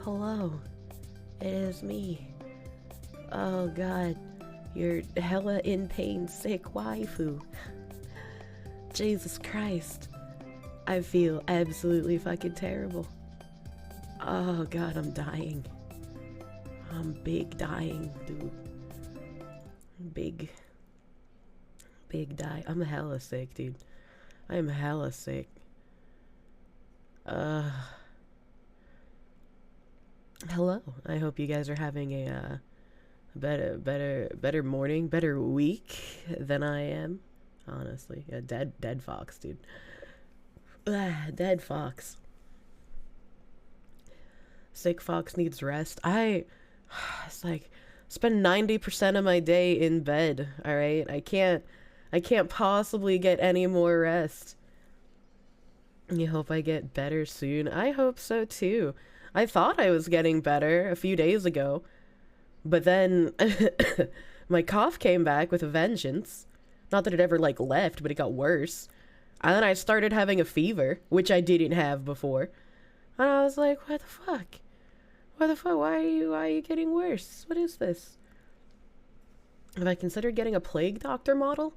Hello, it is me. Oh god, your hella in pain sick waifu. Jesus Christ. I feel absolutely fucking terrible. Oh god, I'm dying. I'm big dying, dude. Big die. I'm hella sick, dude. I am hella sick. Hello. I hope you guys are having a better morning, better week than I am. Honestly, yeah, dead fox, dude. Dead fox. Sick fox needs rest. It's like spend 90% of my day in bed. All right, I can't possibly get any more rest. You hope I get better soon. I hope so too. I thought I was getting better a few days ago, but then my cough came back with a vengeance. Not that it ever like left, but it got worse. And then I started having a fever, which I didn't have before. And I was like, what the fuck? What the fuck? Why are you getting worse? What is this? Have I considered getting a plague doctor model?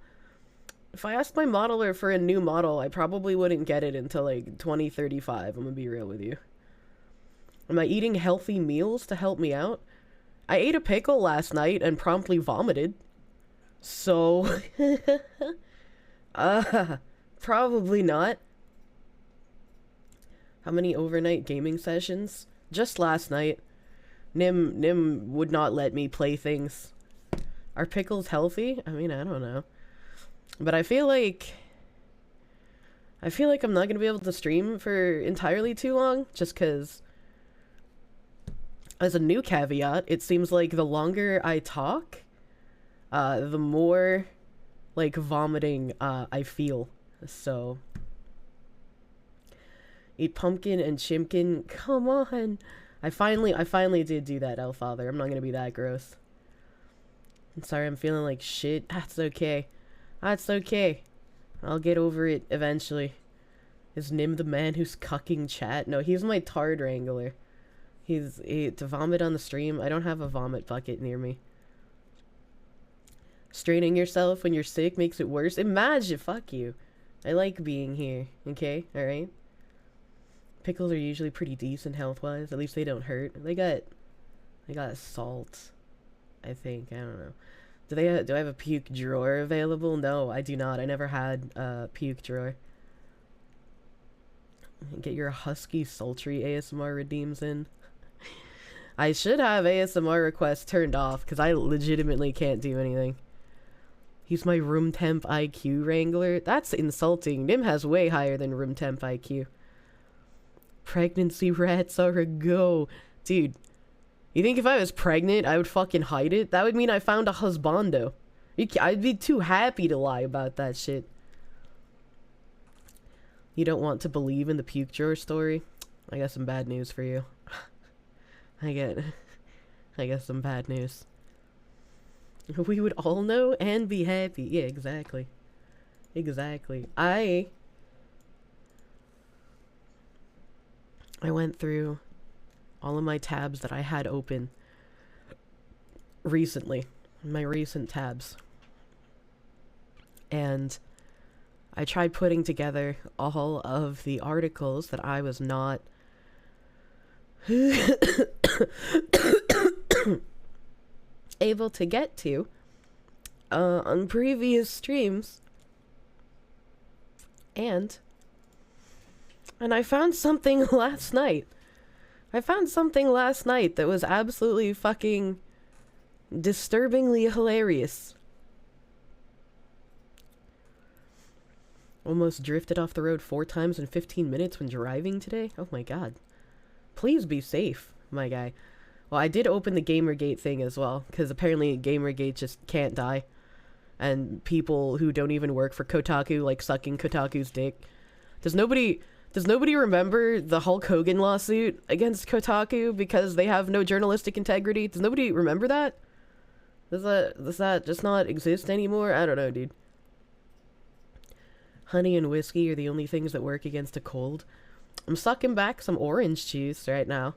If I asked my modeler for a new model, I probably wouldn't get it until like 2035. I'm gonna be real with you. Am I eating healthy meals to help me out? I ate a pickle last night and promptly vomited. So, probably not. How many overnight gaming sessions? Just last night. Nim would not let me play things. Are pickles healthy? I mean, I don't know. But I feel like I'm not gonna be able to stream for entirely too long, just because, as a new caveat, it seems like the longer I talk, the more, like, vomiting, I feel. So, eat pumpkin and chimkin. Come on. I finally did do that, Elfather. I'm not gonna be that gross. I'm sorry, I'm feeling like shit. That's okay. That's okay. I'll get over it eventually. Is Nim the man who's cucking chat? No, he's my Tard Wrangler. To vomit on the stream. I don't have a vomit bucket near me. Straining yourself when you're sick makes it worse. Imagine, fuck you. I like being here, okay? Alright? Pickles are usually pretty decent health-wise. At least they don't hurt. They got salt, I think. I don't know. Do I have a puke drawer available? No, I do not. I never had a puke drawer. Get your husky sultry ASMR redeems in. I should have ASMR requests turned off because I legitimately can't do anything. He's my room temp IQ wrangler. That's insulting. Nim has way higher than room temp IQ. Pregnancy rats are a go. Dude, you think if I was pregnant, I would fucking hide it? That would mean I found a husbando. I'd be too happy to lie about that shit. You don't want to believe in the puke drawer story? I got some bad news for you. I got some bad news. We would all know and be happy. Yeah, exactly. Exactly. I went through all of my tabs that I had open recently. My recent tabs. And I tried putting together all of the articles that I was not able to get to on previous streams. And I found something last night. I found something last night that was absolutely fucking disturbingly hilarious. Almost drifted off the road 4 times in 15 minutes when driving today? Oh my god. Please be safe, my guy. Well, I did open the Gamergate thing as well, because apparently Gamergate just can't die. And people who don't even work for Kotaku like sucking Kotaku's dick. Does nobody remember the Hulk Hogan lawsuit against Kotaku because they have no journalistic integrity? Does nobody remember that? Does that just not exist anymore? I don't know, dude. Honey and whiskey are the only things that work against a cold. I'm sucking back some orange juice right now.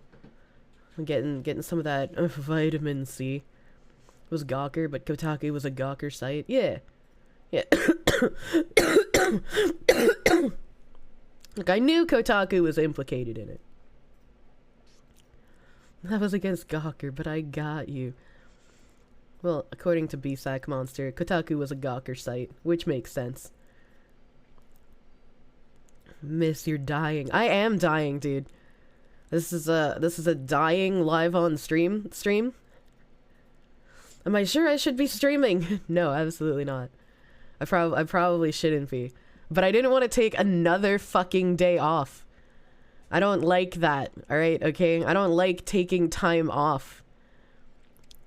I'm getting some of that vitamin C. It was Gawker, but Kotaku was a Gawker site. Yeah. Yeah. Look, I knew Kotaku was implicated in it. That was against Gawker, but I got you. Well, according to BSAC Monster, Kotaku was a Gawker site, which makes sense. Miss, you're dying. I am dying, dude. This is a dying live on stream. Am I sure I should be streaming? No, absolutely not. I probably shouldn't be. But I didn't want to take another fucking day off. I don't like that, alright, okay? I don't like taking time off.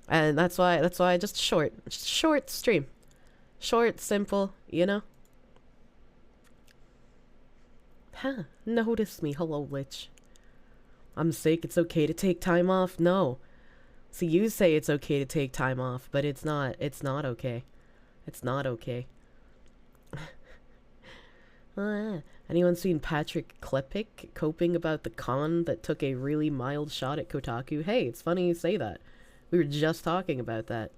And that's why just short stream. Short, simple, you know? Huh, notice me, hello Lich. I'm sick, it's okay to take time off? No. See, you say it's okay to take time off, but it's not okay. It's not okay. Anyone seen Patrick Klepek coping about the con that took a really mild shot at Kotaku? Hey, it's funny you say that. We were just talking about that.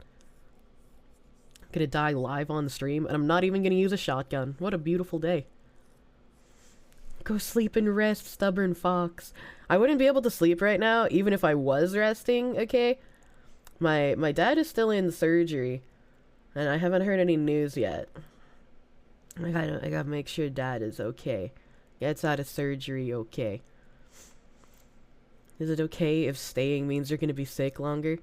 I'm gonna die live on stream, and I'm not even gonna use a shotgun. What a beautiful day. Go sleep and rest, stubborn fox. I wouldn't be able to sleep right now, even if I was resting, okay? My dad is still in surgery, and I haven't heard any news yet. I gotta make sure Dad is okay. Gets out of surgery okay. Is it okay if staying means you're gonna be sick longer?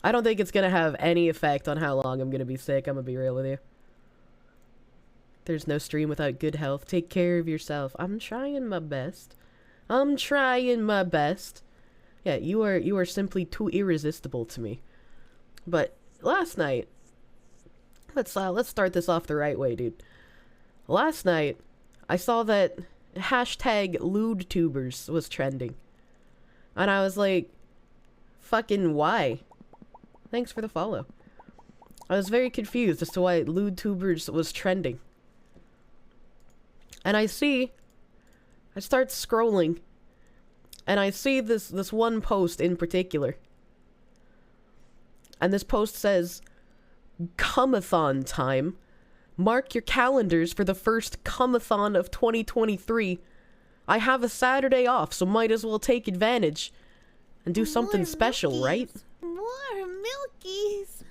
I don't think it's gonna have any effect on how long I'm gonna be sick, I'm gonna be real with you. There's no stream without good health. Take care of yourself. I'm trying my best. I'm trying my best. Yeah, you are simply too irresistible to me. But last night, let's start this off the right way, dude. Last night, I saw that hashtag LewdTubers was trending. And I was like, fucking why? Thanks for the follow. I was very confused as to why LewdTubers was trending. And I start scrolling, and I see this one post in particular. And this post says, Cumathon time. Mark your calendars for the first Cumathon of 2023. I have a Saturday off, so might as well take advantage and do something special, milkies. Right? More milkies.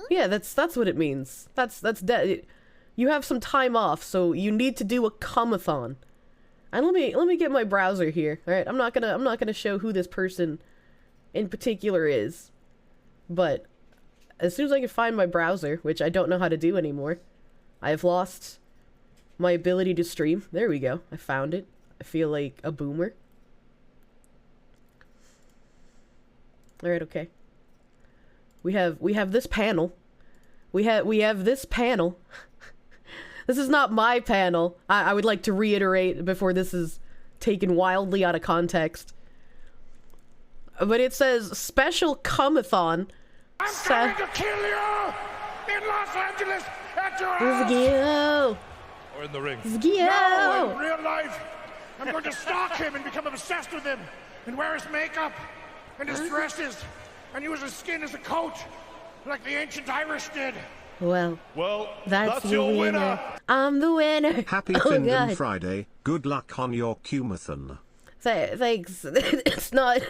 Yeah, that's what it means. You have some time off, so you need to do a Cumathon. And let me get my browser here. All right, I'm not gonna show who this person in particular is, but as soon as I can find my browser, which I don't know how to do anymore. I have lost my ability to stream. There we go. I found it. I feel like a boomer. Alright, okay. We have this panel. We have this panel. This is not my panel. I would like to reiterate before this is taken wildly out of context. But it says special Cumathon. I'm trying to kill you in Los Angeles. Zgio! Or in the ring. Zgio! No, in real life. I'm going to stalk him and become obsessed with him. And wear his makeup. And his dresses. And use his skin as a coat. Like the ancient Irish did. Well, that's your winner. winner. I'm the winner. Happy Findom Friday. Good luck on your Cumathon. Thanks. It's not...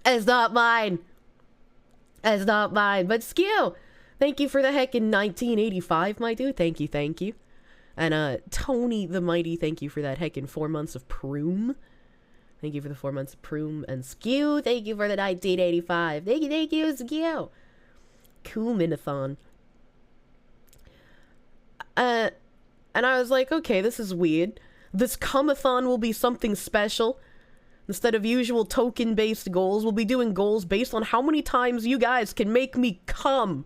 It's not mine. It's not mine. But Skill, thank you for the heck in 1985, my dude. Thank you. And Tony the Mighty, thank you for that heck in 4 months of Proom. Thank you for the 4 months of Proom. And Skew, thank you for the 1985. Thank you, Skew. Cumathon. And I was like, okay, this is weird. This Cumathon will be something special. Instead of usual token-based goals, we'll be doing goals based on how many times you guys can make me come.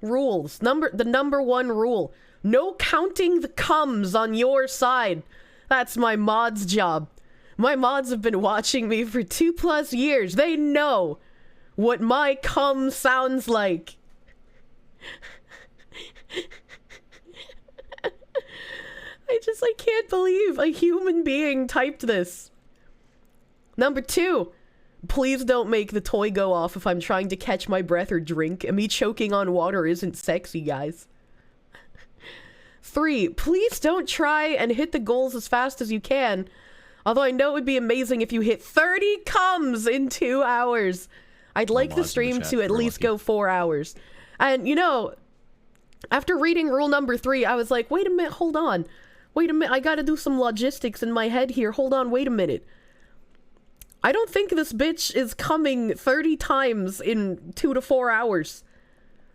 Rules. The number one rule. No counting the comes on your side. That's my mod's job. My mods have been watching me for 2+ years. They know what my cum sounds like. I can't believe a human being typed this. Number 2, please don't make the toy go off if I'm trying to catch my breath or drink. Me choking on water isn't sexy, guys. 3, please don't try and hit the goals as fast as you can. Although I know it would be amazing if you hit 30 comes in 2 hours. I'd like the stream to at least go 4 hours. And, you know, after reading rule number 3, I was like, wait a minute, hold on. Wait a minute, I gotta do some logistics in my head here. Hold on, wait a minute. I don't think this bitch is coming 30 times in 2 to 4 hours.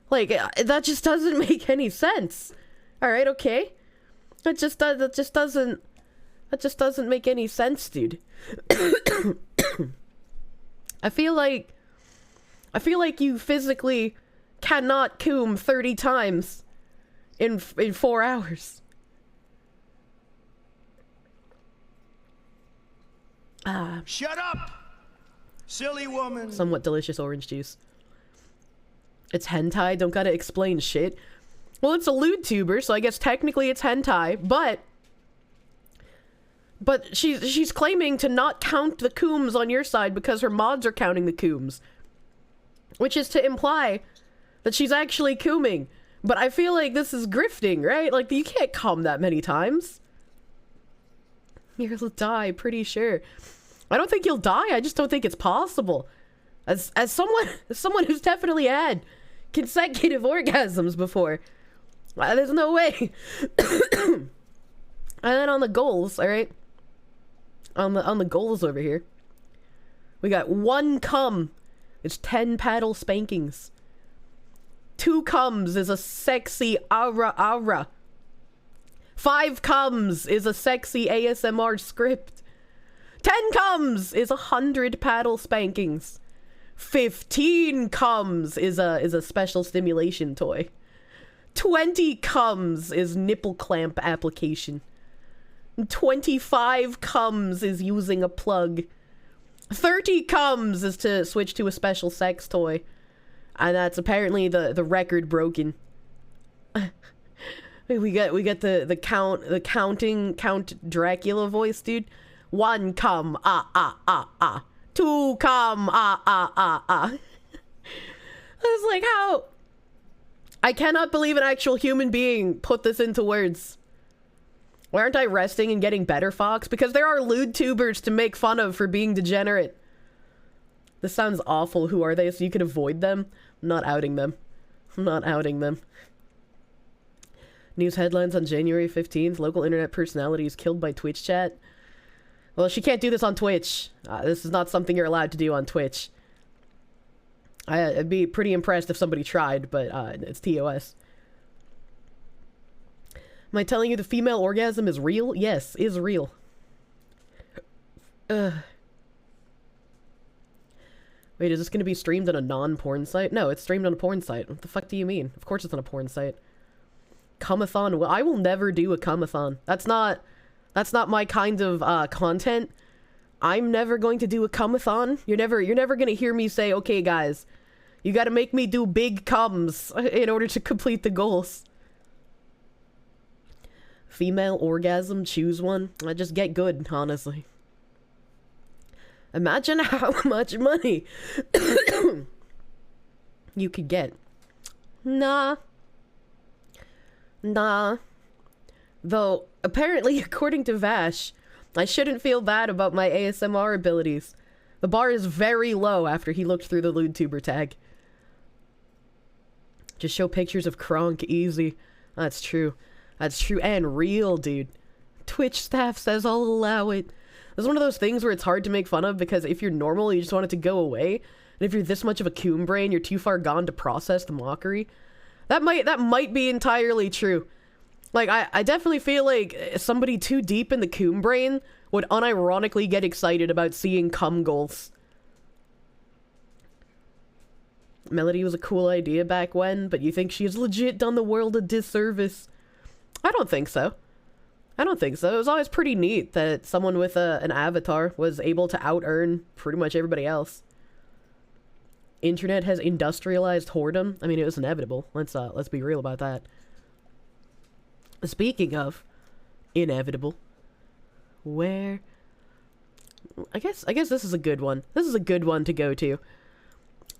Like, that just doesn't make any sense. Alright, okay. That just doesn't make any sense, dude. I feel like you physically cannot coom 30 times in 4 hours. Shut up, silly woman. Somewhat delicious orange juice. It's hentai, don't gotta explain shit. Well, it's a lewd tuber, so I guess technically it's hentai, but she's claiming to not count the cooms on your side because her mods are counting the cooms. Which is to imply that she's actually cooming. But I feel like this is grifting, right? Like, you can't cum that many times. You'll die, pretty sure. I don't think you'll die, I just don't think it's possible. As someone who's definitely had consecutive orgasms before, there's no way. And then on the goals, alright? On the goals over here, we got 1 cum. It's 10 paddle spankings. 2 comes is a sexy aura. 5 comes is a sexy ASMR script. 10 comes is 100 paddle spankings. 15 comes is a special stimulation toy. 20 comes is nipple clamp application. 25 comes is using a plug. 30 comes is to switch to a special sex toy. And that's apparently the record broken. we get the Count Dracula voice, dude. 1 cum, 2 cum, I was like, how? I cannot believe an actual human being put this into words. Why aren't I resting and getting better, Fox? Because there are lewd tubers to make fun of for being degenerate. This sounds awful. Who are they? So you can avoid them? I'm not outing them. I'm not outing them. News headlines on January 15th. Local internet personality is killed by Twitch chat. Well, she can't do this on Twitch. This is not something you're allowed to do on Twitch. I'd be pretty impressed if somebody tried, but it's TOS. Am I telling you the female orgasm is real? Yes, is real. Wait, is this going to be streamed on a non-porn site? No, it's streamed on a porn site. What the fuck do you mean? Of course it's on a porn site. Cumathon. Well, I will never do a cumathon. That's not my kind of content. I'm never going to do a cumathon. You're never going to hear me say, okay guys, you got to make me do big cums in order to complete the goals. Female orgasm, choose one. I just get good, honestly. Imagine how much money you could get. Nah. Though, apparently, according to Vash, I shouldn't feel bad about my ASMR abilities. The bar is very low after he looked through the LewdTuber tag. Just show pictures of Kronk, easy. That's true. That's true and real, dude. Twitch staff says I'll allow it. This is one of those things where it's hard to make fun of because if you're normal, you just want it to go away. And if you're this much of a coon brain, you're too far gone to process the mockery. That might be entirely true. Like, I definitely feel like somebody too deep in the coon brain would unironically get excited about seeing cum goals. Melody was a cool idea back when, but you think she has legit done the world a disservice? I don't think so. I don't think so. It was always pretty neat that someone with an avatar was able to out-earn pretty much everybody else. Internet has industrialized whoredom. I mean, it was inevitable. Let's be real about that. Speaking of inevitable, where I guess this is a good one. This is a good one to go to.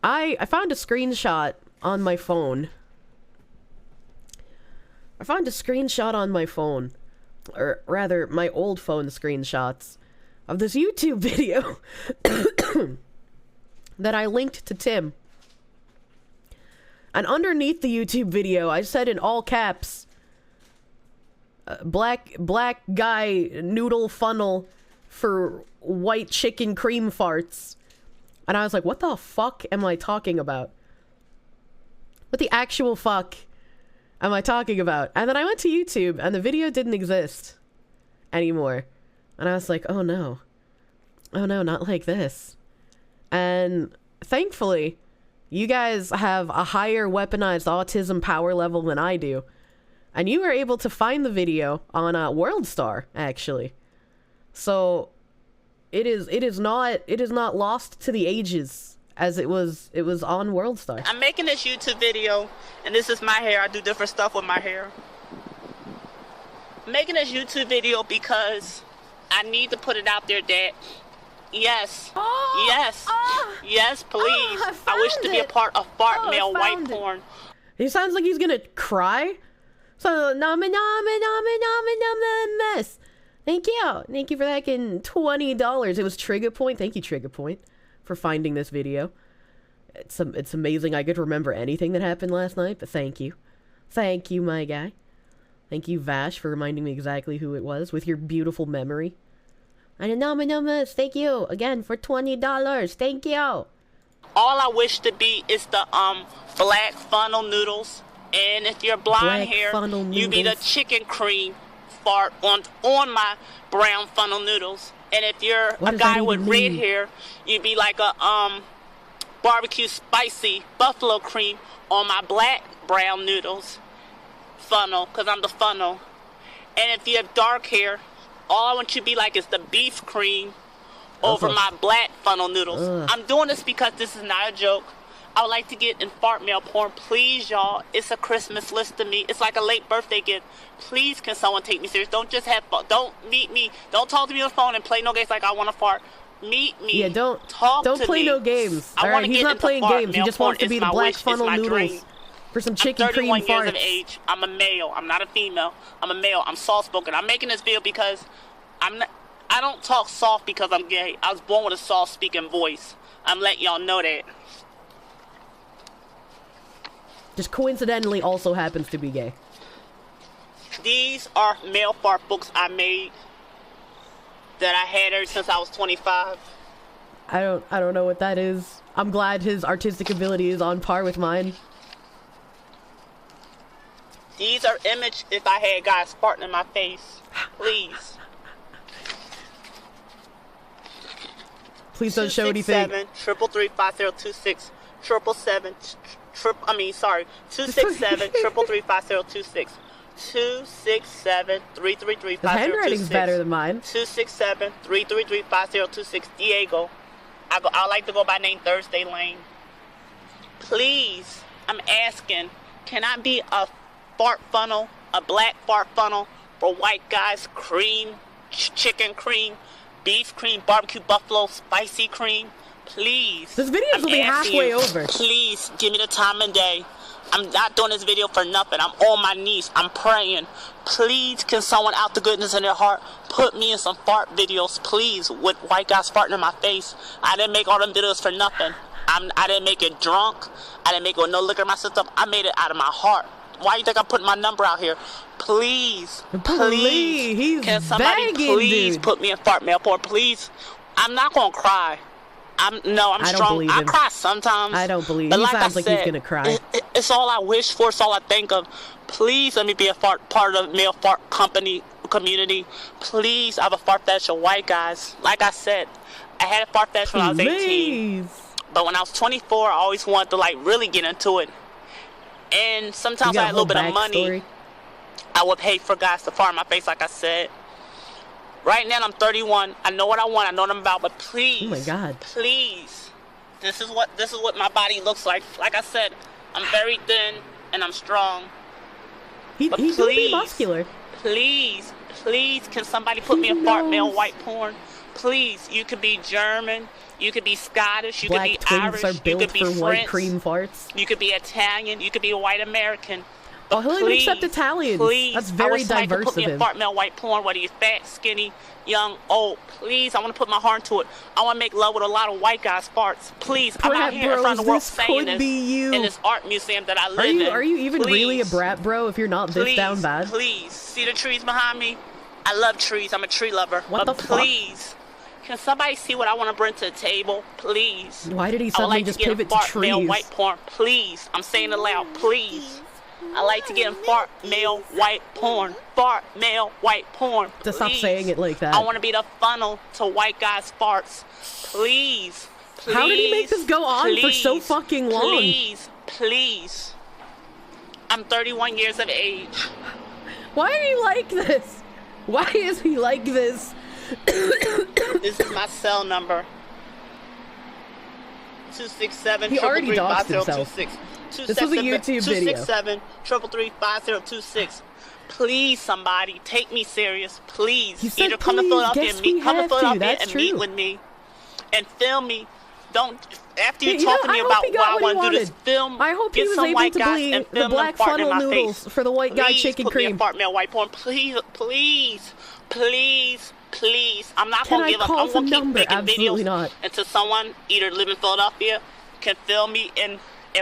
I found a screenshot on my phone. Or rather, my old phone screenshots of this YouTube video that I linked to Tim. And underneath the YouTube video, I said in all caps, black guy noodle funnel for white chicken cream farts. And I was like, what the fuck am I talking about? What the actual fuck am I talking about? And then I went to YouTube and the video didn't exist anymore. And I was like, oh no. Oh no, not like this. And thankfully, you guys have a higher weaponized autism power level than I do. And you were able to find the video on WorldStar, actually. So it is not lost to the ages as it was on WorldStar. I'm making this YouTube video, and this is my hair. I do different stuff with my hair. I'm making this YouTube video because I need to put it out there that yes, yes, please. I wish to be a part of fart male white porn. He sounds like he's gonna cry. So mess. Thank you for that $20. It was Trigger Point. Thank you, Trigger Point, for finding this video. It's amazing I could remember anything that happened last night, but thank you, my guy. Thank you, Vash, for reminding me exactly who it was with your beautiful memory. And anonymous, thank you again for $20. Thank you. All I wish to be is the black funnel noodles, and if you're blonde hair, you be the chicken cream fart on my brown funnel noodles. And if you're a guy with red hair, you'd be like a barbecue spicy buffalo cream on my black brown noodles funnel, because I'm the funnel. And if you have dark hair, all I want you to be like is the beef cream over my black funnel noodles. I'm doing this because this is not a joke. I would like to get in fart mail porn. Please, y'all. It's a Christmas list to me. It's like a late birthday gift. Please, can someone take me serious? Don't just have fun. Don't meet me. Don't talk to me on the phone and play no games like I want to fart. Meet me. Yeah, don't play me. No games. All right, he's not playing games. He just wants to be the black funnel noodles for some chicken cream farts. I'm 31 years of age. I'm a male. I'm not a female. I'm a male. I'm soft-spoken. I'm making this video because I don't talk soft because I'm gay. I was born with a soft-speaking voice. I'm letting y'all know that. Just coincidentally also happens to be gay. These are male fart books I made that I had ever since I was 25. I don't know what that is. I'm glad his artistic ability is on par with mine. These are image if I had guys farting in my face. Please. Please don't show anything. 267-333-5026. 267-333-5026. 267-333-5026. His handwriting's better than mine. 267-333-5026. Diego. I like to go by name Thursday Lane. Please, I'm asking, can I be a fart funnel, a black fart funnel for white guys? Cream, chicken cream, beef cream, barbecue buffalo, spicy cream. Please. This video's only halfway over. Please, give me the time and day. I'm not doing this video for nothing. I'm on my knees. I'm praying. Please, can someone out the goodness in their heart put me in some fart videos, please, with white guys farting in my face? I didn't make all them videos for nothing. I didn't make it drunk. I didn't make it with no liquor in my system. I made it out of my heart. Why do you think I'm putting my number out here? Please, he's can somebody begging, please dude. put me in fart mail porn, please? I'm not gonna cry. I'm strong. I cry sometimes. I don't believe him. He sounds like he's gonna cry. It's all I wish for. It's all I think of. Please let me be a part of the male fart community. Please, I have a fart fetish of white guys. Like I said, I had a fart fetish when I was 18. But when I was 24, I always wanted to really get into it. And sometimes I had a little bit of money. I would pay for guys to fart in my face, like I said. Right now I'm 31. I know what I want. I know what I'm about. But please, oh my God, please, this is what my body looks like. Like I said, I'm very thin and I'm strong. He's gonna be muscular. Please, can somebody put me in fart male white porn? Please, you could be German, you could be Scottish, you Black could be twins Irish, are you built could be for white French, cream farts. you could be Italian, you could be a white American. Oh, he'll even accept Italians. Please, That's I very wish somebody could diverse put me of in him. fart male white porn, whether you're fat, skinny, young, old. Please, I want to put my heart into it. I want to make love with a lot of white guys' farts. Please, I'm out Brat here in front of the bros, world this saying could this be you. in this art museum that I live in. Are you even really a brat bro if you're not this Please, down bad? Please, see the trees behind me? I love trees. I'm a tree lover. What but the fuck? please, can somebody see what I want to bring to the table? Please. Why did he I would suddenly like just to get pivot in to fart male trees? white porn. Please. I'm saying it loud. Please. I like to get in fart male white porn. Fart male white porn. Just stop Please. saying it like that. I want to be the funnel to white guys' farts. Please. Please. How did he make this go on for so fucking long? Please. Please. I'm 31 years of age. Why are you like this? Why is he like this? This is my cell number. 267 He already doxed 333 This was a YouTube video. 267 333 5026. Please, somebody, take me serious. Please. You said Either come to please. Philadelphia Guess and meet, we come to have to. Philadelphia That's and true. meet with me and film me. Don't after you You talk know, to me I hope about he got what I what he want to do, this wanted. film. I hope he get was some able white to guys bleed and the film black them farting in funnel my noodles face. for the white guy Please chicken put me cream. in fart male white porn. Please, please, please, please. I'm not Can gonna I give up. call I'm gonna the keep number? making Absolutely videos not. until someone either live in Philadelphia can film me in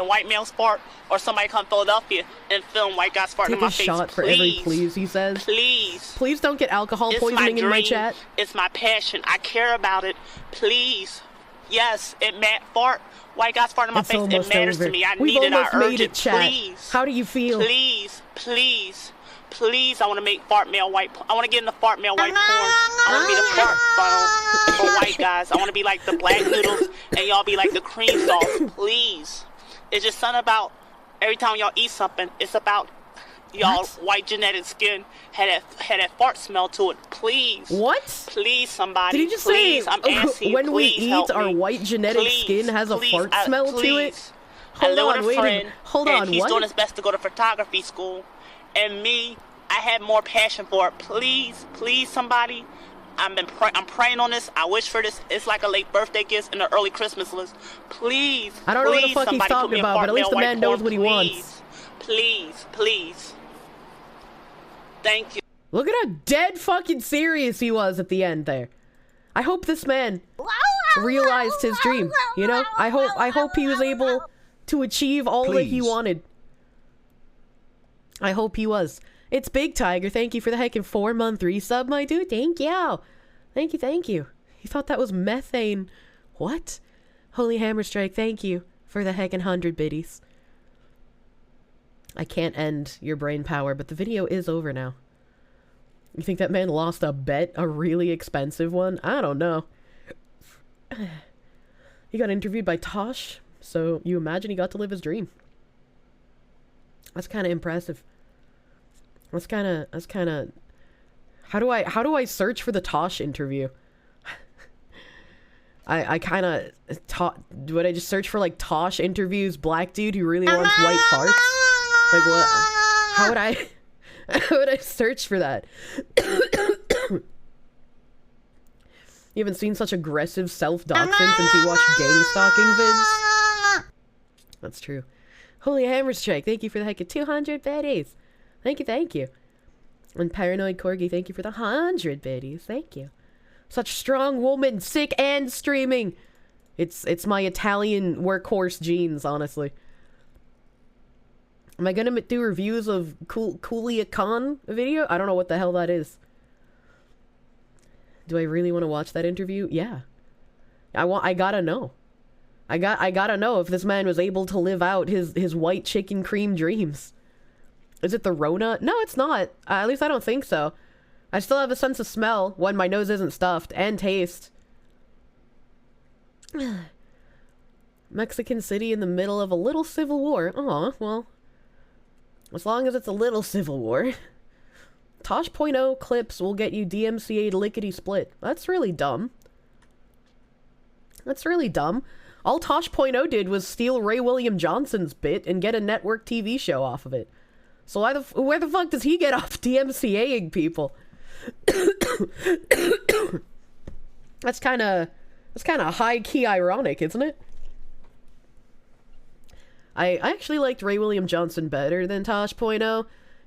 white male's fart, or somebody come to Philadelphia and film white guys farting in Take my a face. shot for every please, he says. Please. Please don't get alcohol It's poisoning my in my dream. chat. It's my passion. I care about it. Please. Yes, fart. White guys fart in my It's face. almost It matters over. to me. I We've need it. I almost urge made it, chat. Please. How do you feel? Please, please, please. I want to make fart male white. I want to get in the fart male white porn. I want to be the fart funnel for white guys. I want to be like the black noodles, and y'all be like the cream sauce. Please. It's just something about every time y'all eat something. It's about y'all white genetic skin had that fart smell to it. Please. What? Please, somebody. Did he just please, say I'm asking you, when we please eat, help our me. white genetic Please, skin has a please, fart smell to it? please. I Hold live on, with a wait a friend, minute. Hold and on, he's what? doing his best to go to photography school. And me, I had more passion for it. Please, please, somebody. I'm praying on this. I wish for this. It's like a late birthday gift and an early Christmas list. Please, I don't know what the please, fuck he's somebody put talking me in about, but fart at least male the white man knows porn, what he wants. Please, please. Thank you. Look at how dead fucking serious he was at the end there. I hope this man realized his dream, you know? I hope he was able to achieve all that he Please. wanted. I hope he was. It's Big Tiger. Thank you for the heckin' 4-month resub, my dude. Thank you. Thank you, thank you. He thought that was methane. What? Holy Hammer Strike, thank you for the heckin' 100 biddies. I can't end your brain power, but the video is over now. You think that man lost a bet? A really expensive one? I don't know. He got interviewed by Tosh, so you imagine he got to live his dream. That's kind of impressive. That's kind of... How do I search for the Tosh interview? I kind of... Would I just search for, like, Tosh interviews black dude who really wants white farts? Like, what? How would I... How would I search for that? You haven't seen such aggressive self-doxing since you watched gang stalking vids? That's true. Holy Hammer Strike, thank you for the heck of 200 biddies. Thank you, thank you. And Paranoid Corgi, thank you for the 100 biddies. Thank you. Such strong woman, sick and streaming. It's my Italian workhorse genes, honestly. Am I gonna do reviews of Kulia Khan video? I don't know what the hell that is. Do I really want to watch that interview? Yeah. I gotta know. I gotta know if this man was able to live out his white chicken cream dreams. Is it the Rona? No, it's not. At least I don't think so. I still have a sense of smell when my nose isn't stuffed, and taste. Mexican City in the middle of a little civil war. Aw, well... As long as it's a little civil war. Tosh.0 clips will get you DMCA'd lickety-split. That's really dumb. That's really dumb. All Tosh.0 did was steal Ray William Johnson's bit and get a network TV show off of it. So where the fuck does he get off DMCAing people? That's kind of high-key ironic, isn't it? I actually liked Ray William Johnson better than Tosh.0.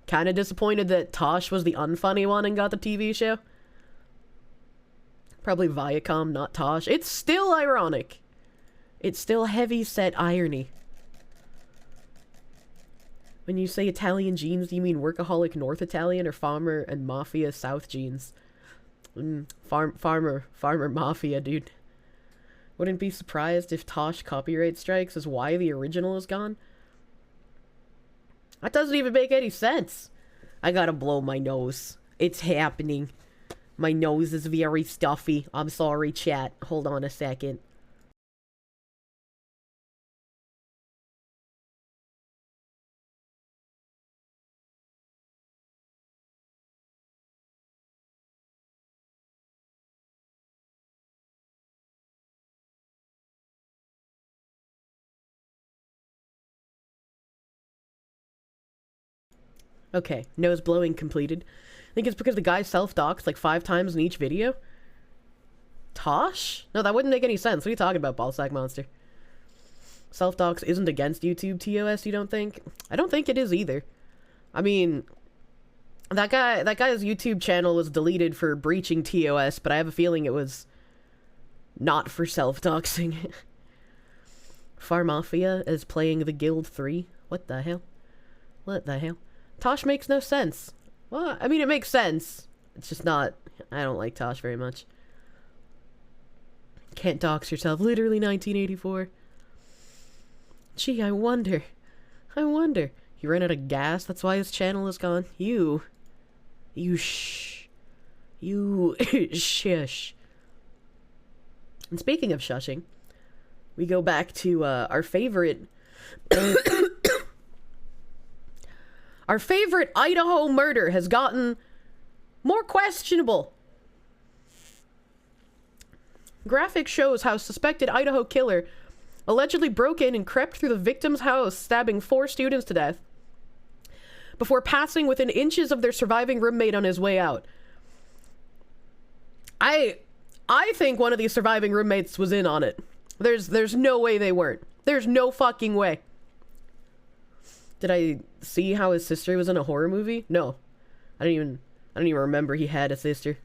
Kind of disappointed that Tosh was the unfunny one and got the TV show. Probably Viacom, not Tosh. It's still ironic. It's still heavy-set irony. When you say Italian genes, do you mean workaholic North Italian or farmer and mafia South genes? Farmer mafia, dude. Wouldn't be surprised if Tosh copyright strikes is why the original is gone. That doesn't even make any sense. I gotta blow my nose. It's happening. My nose is very stuffy. I'm sorry, chat. Hold on a second. Okay, nose blowing completed. I think it's because the guy self-doxed like 5 times in each video. Tosh? No, that wouldn't make any sense. What are you talking about, Ballsack Monster? Self-dox isn't against YouTube TOS, you don't think? I don't think it is either. I mean, that guy's YouTube channel was deleted for breaching TOS, but I have a feeling it was not for self-doxing. Farmafia is playing the Guild 3? What the hell? What the hell? Tosh makes no sense. Well, I mean, it makes sense. It's just not... I don't like Tosh very much. Can't dox yourself. Literally 1984. Gee, I wonder. He ran out of gas? That's why his channel is gone? You shush. And speaking of shushing, we go back to our favorite... Our favorite Idaho murder has gotten more questionable. Graphic shows how suspected Idaho killer allegedly broke in and crept through the victim's house, stabbing 4 students to death, before passing within inches of their surviving roommate on his way out. I think one of these surviving roommates was in on it. There's no way they weren't. There's no fucking way. Did I see how his sister was in a horror movie? No. I don't even remember he had a sister.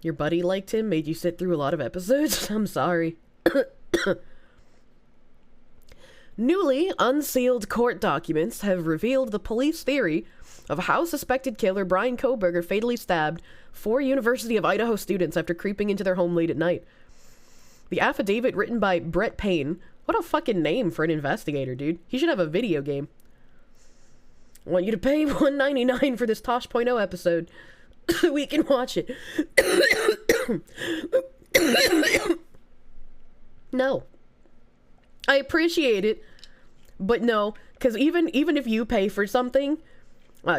Your buddy liked him, made you sit through a lot of episodes? I'm sorry. Newly unsealed court documents have revealed the police theory of how suspected killer Bryan Kohberger fatally stabbed 4 University of Idaho students after creeping into their home late at night. The affidavit, written by Brett Payne... What a fucking name for an investigator, dude. He should have a video game. I want you to pay $1.99 for this Tosh.0 episode. We can watch it. No. I appreciate it, but no. Because even if you pay for something,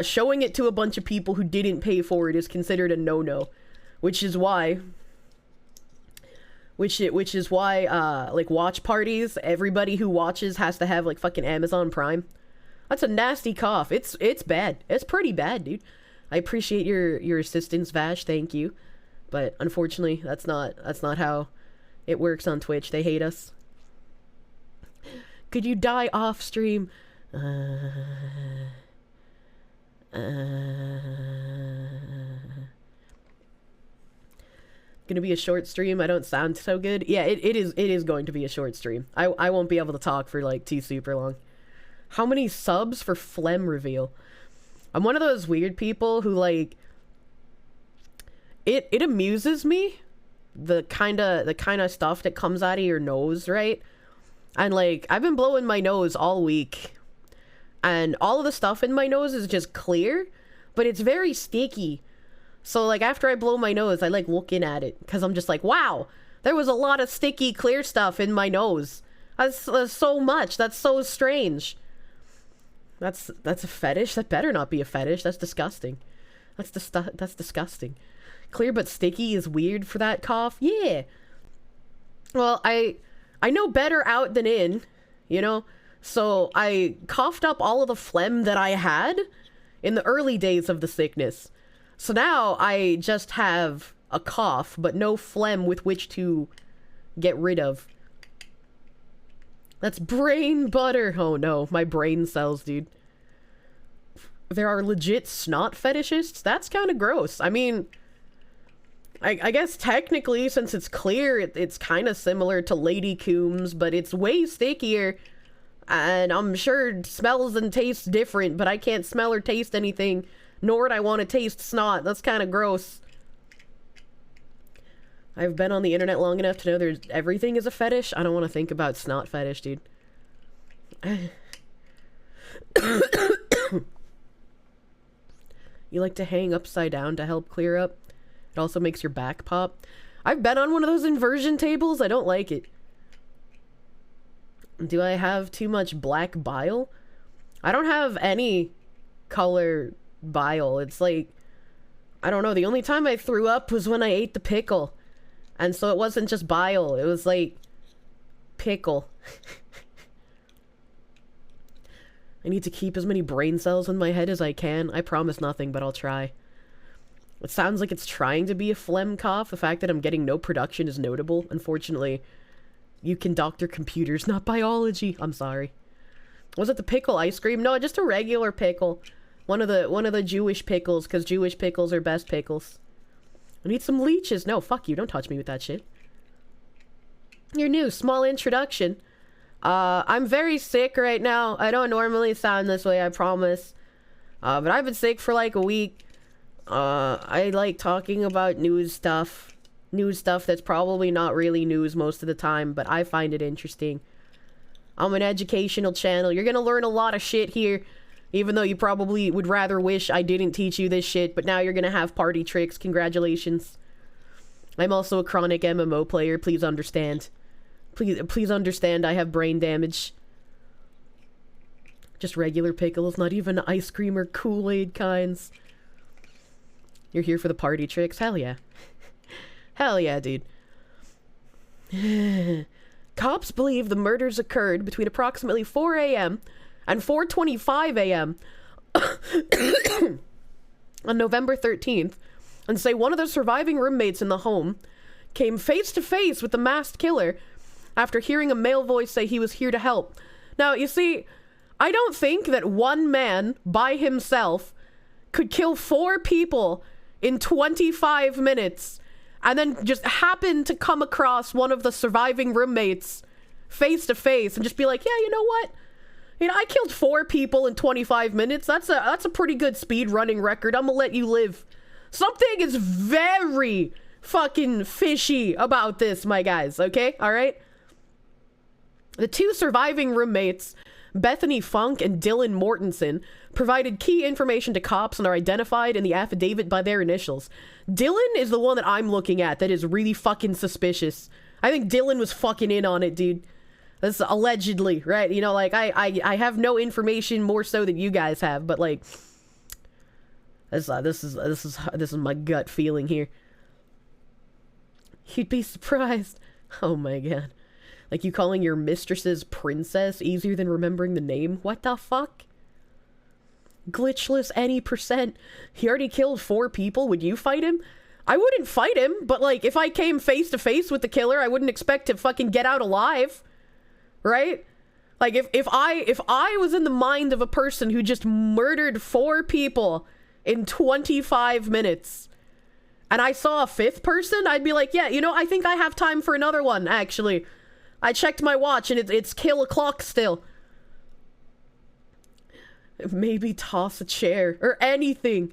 showing it to a bunch of people who didn't pay for it is considered a no-no. Which is why... Which is why, like, watch parties, everybody who watches has to have, like, fucking Amazon Prime. That's a nasty cough. It's bad. It's pretty bad, dude. I appreciate your assistance, Vash, thank you. But, unfortunately, that's not how it works on Twitch. They hate us. Could you die off stream? Gonna be a short stream. I don't sound so good. Yeah, it is going to be a short stream. I won't be able to talk for like too super long. How many subs for phlegm reveal? I'm one of those weird people who like it amuses me the kind of stuff that comes out of your nose, right? And like I've been blowing my nose all week, and all of the stuff in my nose is just clear, but it's very sticky. So, like, after I blow my nose, I like looking at it, because I'm just like, wow, there was a lot of sticky, clear stuff in my nose. That's so much. That's so strange. That's a fetish? That better not be a fetish. That's disgusting. That's disgusting. Clear but sticky is weird for that cough? Yeah. Well, I know better out than in, you know? So, I coughed up all of the phlegm that I had in the early days of the sickness. So now I just have a cough, but no phlegm with which to get rid of. That's brain butter. Oh no, my brain cells, dude. There are legit snot fetishists? That's kind of gross. I mean, I guess technically, since it's clear, it's kind of similar to Lady Coombs, but it's way stickier. And I'm sure it smells and tastes different, but I can't smell or taste anything, nor would I want to taste snot. That's kind of gross. I've been on the internet long enough to know everything is a fetish. I don't want to think about snot fetish, dude. You like to hang upside down to help clear up? It also makes your back pop. I've been on one of those inversion tables. I don't like it. Do I have too much black bile? I don't have any color bile. It's like, I don't know. The only time I threw up was when I ate the pickle. And so it wasn't just bile. It was like pickle. I need to keep as many brain cells in my head as I can. I promise nothing, but I'll try. It sounds like it's trying to be a phlegm cough. The fact that I'm getting no production is notable. Unfortunately, you can doctor computers, not biology. I'm sorry. Was it the pickle ice cream? No, just a regular pickle. One of the Jewish pickles, because Jewish pickles are best pickles. I need some leeches. No, fuck you. Don't touch me with that shit. You're new. Small introduction. I'm very sick right now. I don't normally sound this way, I promise. But I've been sick for like a week. I like talking about news stuff that's probably not really news most of the time, but I find it interesting. I'm an educational channel. You're gonna learn a lot of shit here, even though you probably would rather wish I didn't teach you this shit, but now you're gonna have party tricks. Congratulations. I'm also a chronic MMO player. Please understand. Please understand I have brain damage. Just regular pickles, not even ice cream or Kool-Aid kinds. You're here for the party tricks? Hell yeah. Hell yeah, dude. Cops believe the murders occurred between approximately 4 a.m. and 4:25 a.m. on November 13th, and say one of the surviving roommates in the home came face to face with the masked killer after hearing a male voice say he was here to help. Now, you see, I don't think that one man by himself could kill 4 people in 25 minutes and then just happen to come across one of the surviving roommates face to face and just be like, yeah, you know what? You know, I killed 4 people in 25 minutes. That's a pretty good speed running record. I'm gonna let you live. Something is very fucking fishy about this, my guys, okay? All right? The 2 surviving roommates, Bethany Funk and Dylan Mortensen, provided key information to cops and are identified in the affidavit by their initials. Dylan is the one that I'm looking at that is really fucking suspicious. I think Dylan was fucking in on it, dude. That's allegedly, right? You know, like, I have no information more so than you guys have, but like, this is my gut feeling here. You'd be surprised. Oh my god. Like, you calling your mistress's princess easier than remembering the name? What the fuck? Glitchless any percent. He already killed 4 people. Would you fight him? I wouldn't fight him, but like, if I came face to face with the killer, I wouldn't expect to fucking get out alive. Right? Like, if I was in the mind of a person who just murdered 4 people in 25 minutes, and I saw a 5th person, I'd be like, yeah, you know, I think I have time for another one, actually. I checked my watch and it's kill o'clock still. Maybe toss a chair or anything.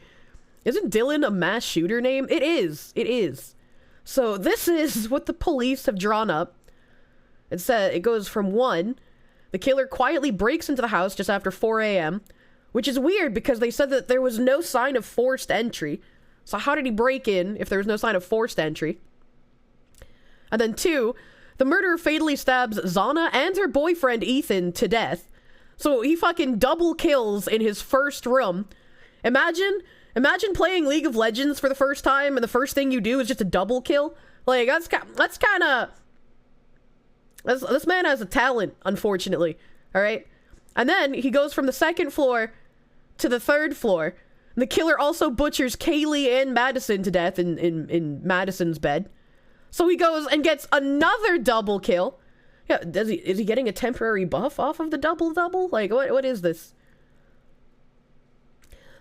Isn't Dylan a mass shooter name? It is. It is. So this is what the police have drawn up. It said it goes from 1. The killer quietly breaks into the house just after 4 a.m., which is weird because they said that there was no sign of forced entry. So how did he break in if there was no sign of forced entry? And then 2, the murderer fatally stabs Zana and her boyfriend Ethan to death. So he fucking double kills in his first room. Imagine playing League of Legends for the first time and the first thing you do is just a double kill. Like, that's kind of... This man has a talent, unfortunately. Alright? And then he goes from the 2nd floor to the 3rd floor. The killer also butchers Kaylee and Madison to death in Madison's bed. So he goes and gets another double kill. Yeah, is he getting a temporary buff off of the double-double? Like, what is this?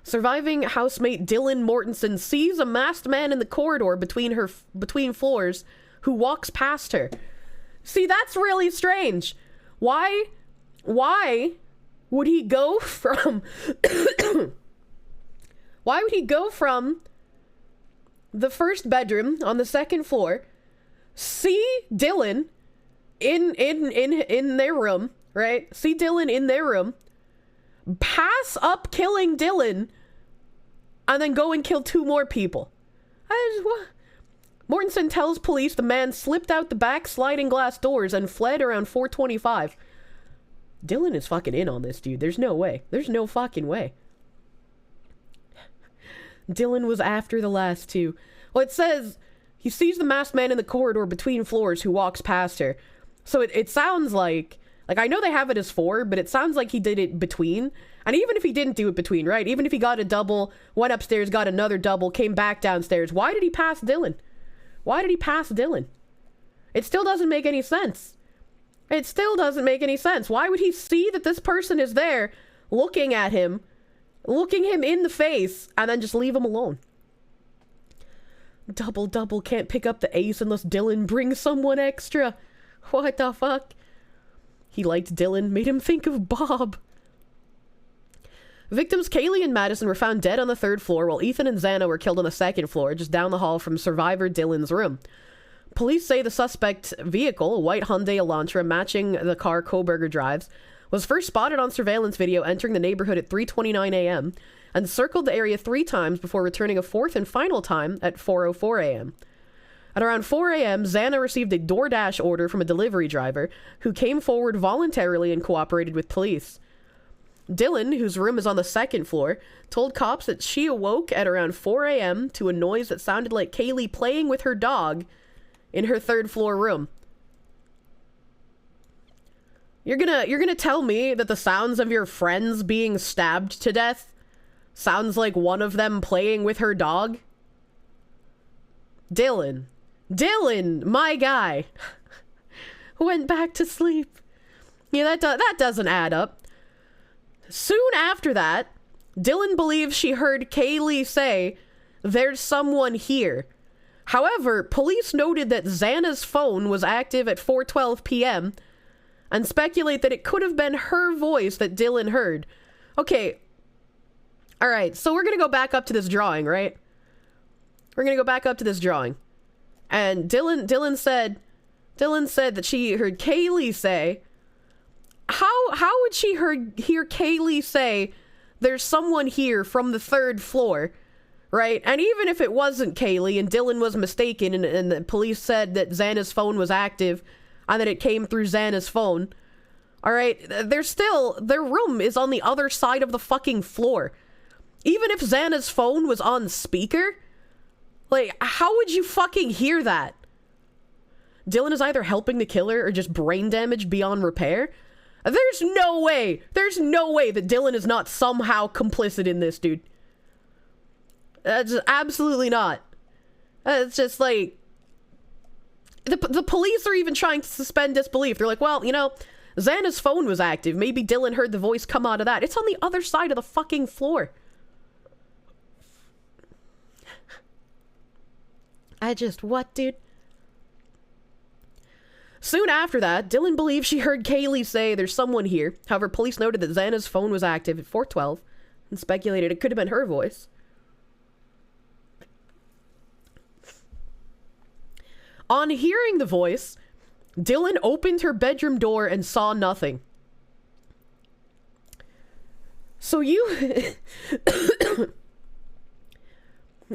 Surviving housemate Dylan Mortensen sees a masked man in the corridor between floors who walks past her. See, that's really strange. Why would he go from why would he go from the first bedroom on the second floor, see Dylan in their room, right? See Dylan in their room, pass up killing Dylan, and then go and kill 2 more people? Mortensen tells police the man slipped out the back sliding glass doors and fled around 4:25. Dylan is fucking in on this, dude. There's no way. There's no fucking way. Dylan was after the last 2. Well, it says he sees the masked man in the corridor between floors who walks past her. So it sounds like I know they have it as 4, but it sounds like he did it between. And even if he didn't do it between, right? Even if he got a double, went upstairs, got another double, came back downstairs, why did he pass Dylan? Why did he pass Dylan? It still doesn't make any sense. It still doesn't make any sense. Why would he see that this person is there, looking at him, looking him in the face, and then just leave him alone? Double can't pick up the ace unless Dylan brings someone extra. What the fuck? He liked Dylan, made him think of Bob. Victims Kaylee and Madison were found dead on the 3rd floor, while Ethan and Xana were killed on the 2nd floor, just down the hall from survivor Dylan's room. Police say the suspect vehicle, a white Hyundai Elantra matching the car Kohberger drives, was first spotted on surveillance video entering the neighborhood at 3:29 a.m. and circled the area 3 times before returning a 4th and final time at 4:04 a.m. At around 4 a.m., Xana received a DoorDash order from a delivery driver who came forward voluntarily and cooperated with police. Dylan, whose room is on the 2nd floor, told cops that she awoke at around 4 a.m. to a noise that sounded like Kaylee playing with her dog in her 3rd floor room. You're gonna tell me that the sounds of your friends being stabbed to death sounds like one of them playing with her dog? Dylan, my guy, went back to sleep. Yeah, that doesn't add up. Soon after that, Dylan believes she heard Kaylee say, "There's someone here." However, police noted that Xana's phone was active at 4:12 p.m. and speculate that it could have been her voice that Dylan heard. Okay. Alright, so we're gonna go back up to this drawing, right? We're gonna go back up to this drawing. And Dylan said that she heard Kaylee say, how would she hear Kaylee say, "There's someone here," from the 3rd floor, right? And even if it wasn't Kaylee and Dylan was mistaken and the police said that Xana's phone was active and that it came through Xana's phone, alright, their room is on the other side of the fucking floor. Even if Xana's phone was on speaker, like, how would you fucking hear that? Dylan is either helping the killer or just brain damage beyond repair. There's no way that Dylan is not somehow complicit in this, dude. That's absolutely not. It's just like, the police are even trying to suspend disbelief. They're like, well, Xana's phone was active. Maybe Dylan heard the voice come out of that. It's on the other side of the fucking floor. What, dude? Soon after that, Dylan believes she heard Kaylee say, "There's someone here." However, police noted that Xana's phone was active at 4:12 and speculated it could have been her voice. On hearing the voice, Dylan opened her bedroom door and saw nothing. So you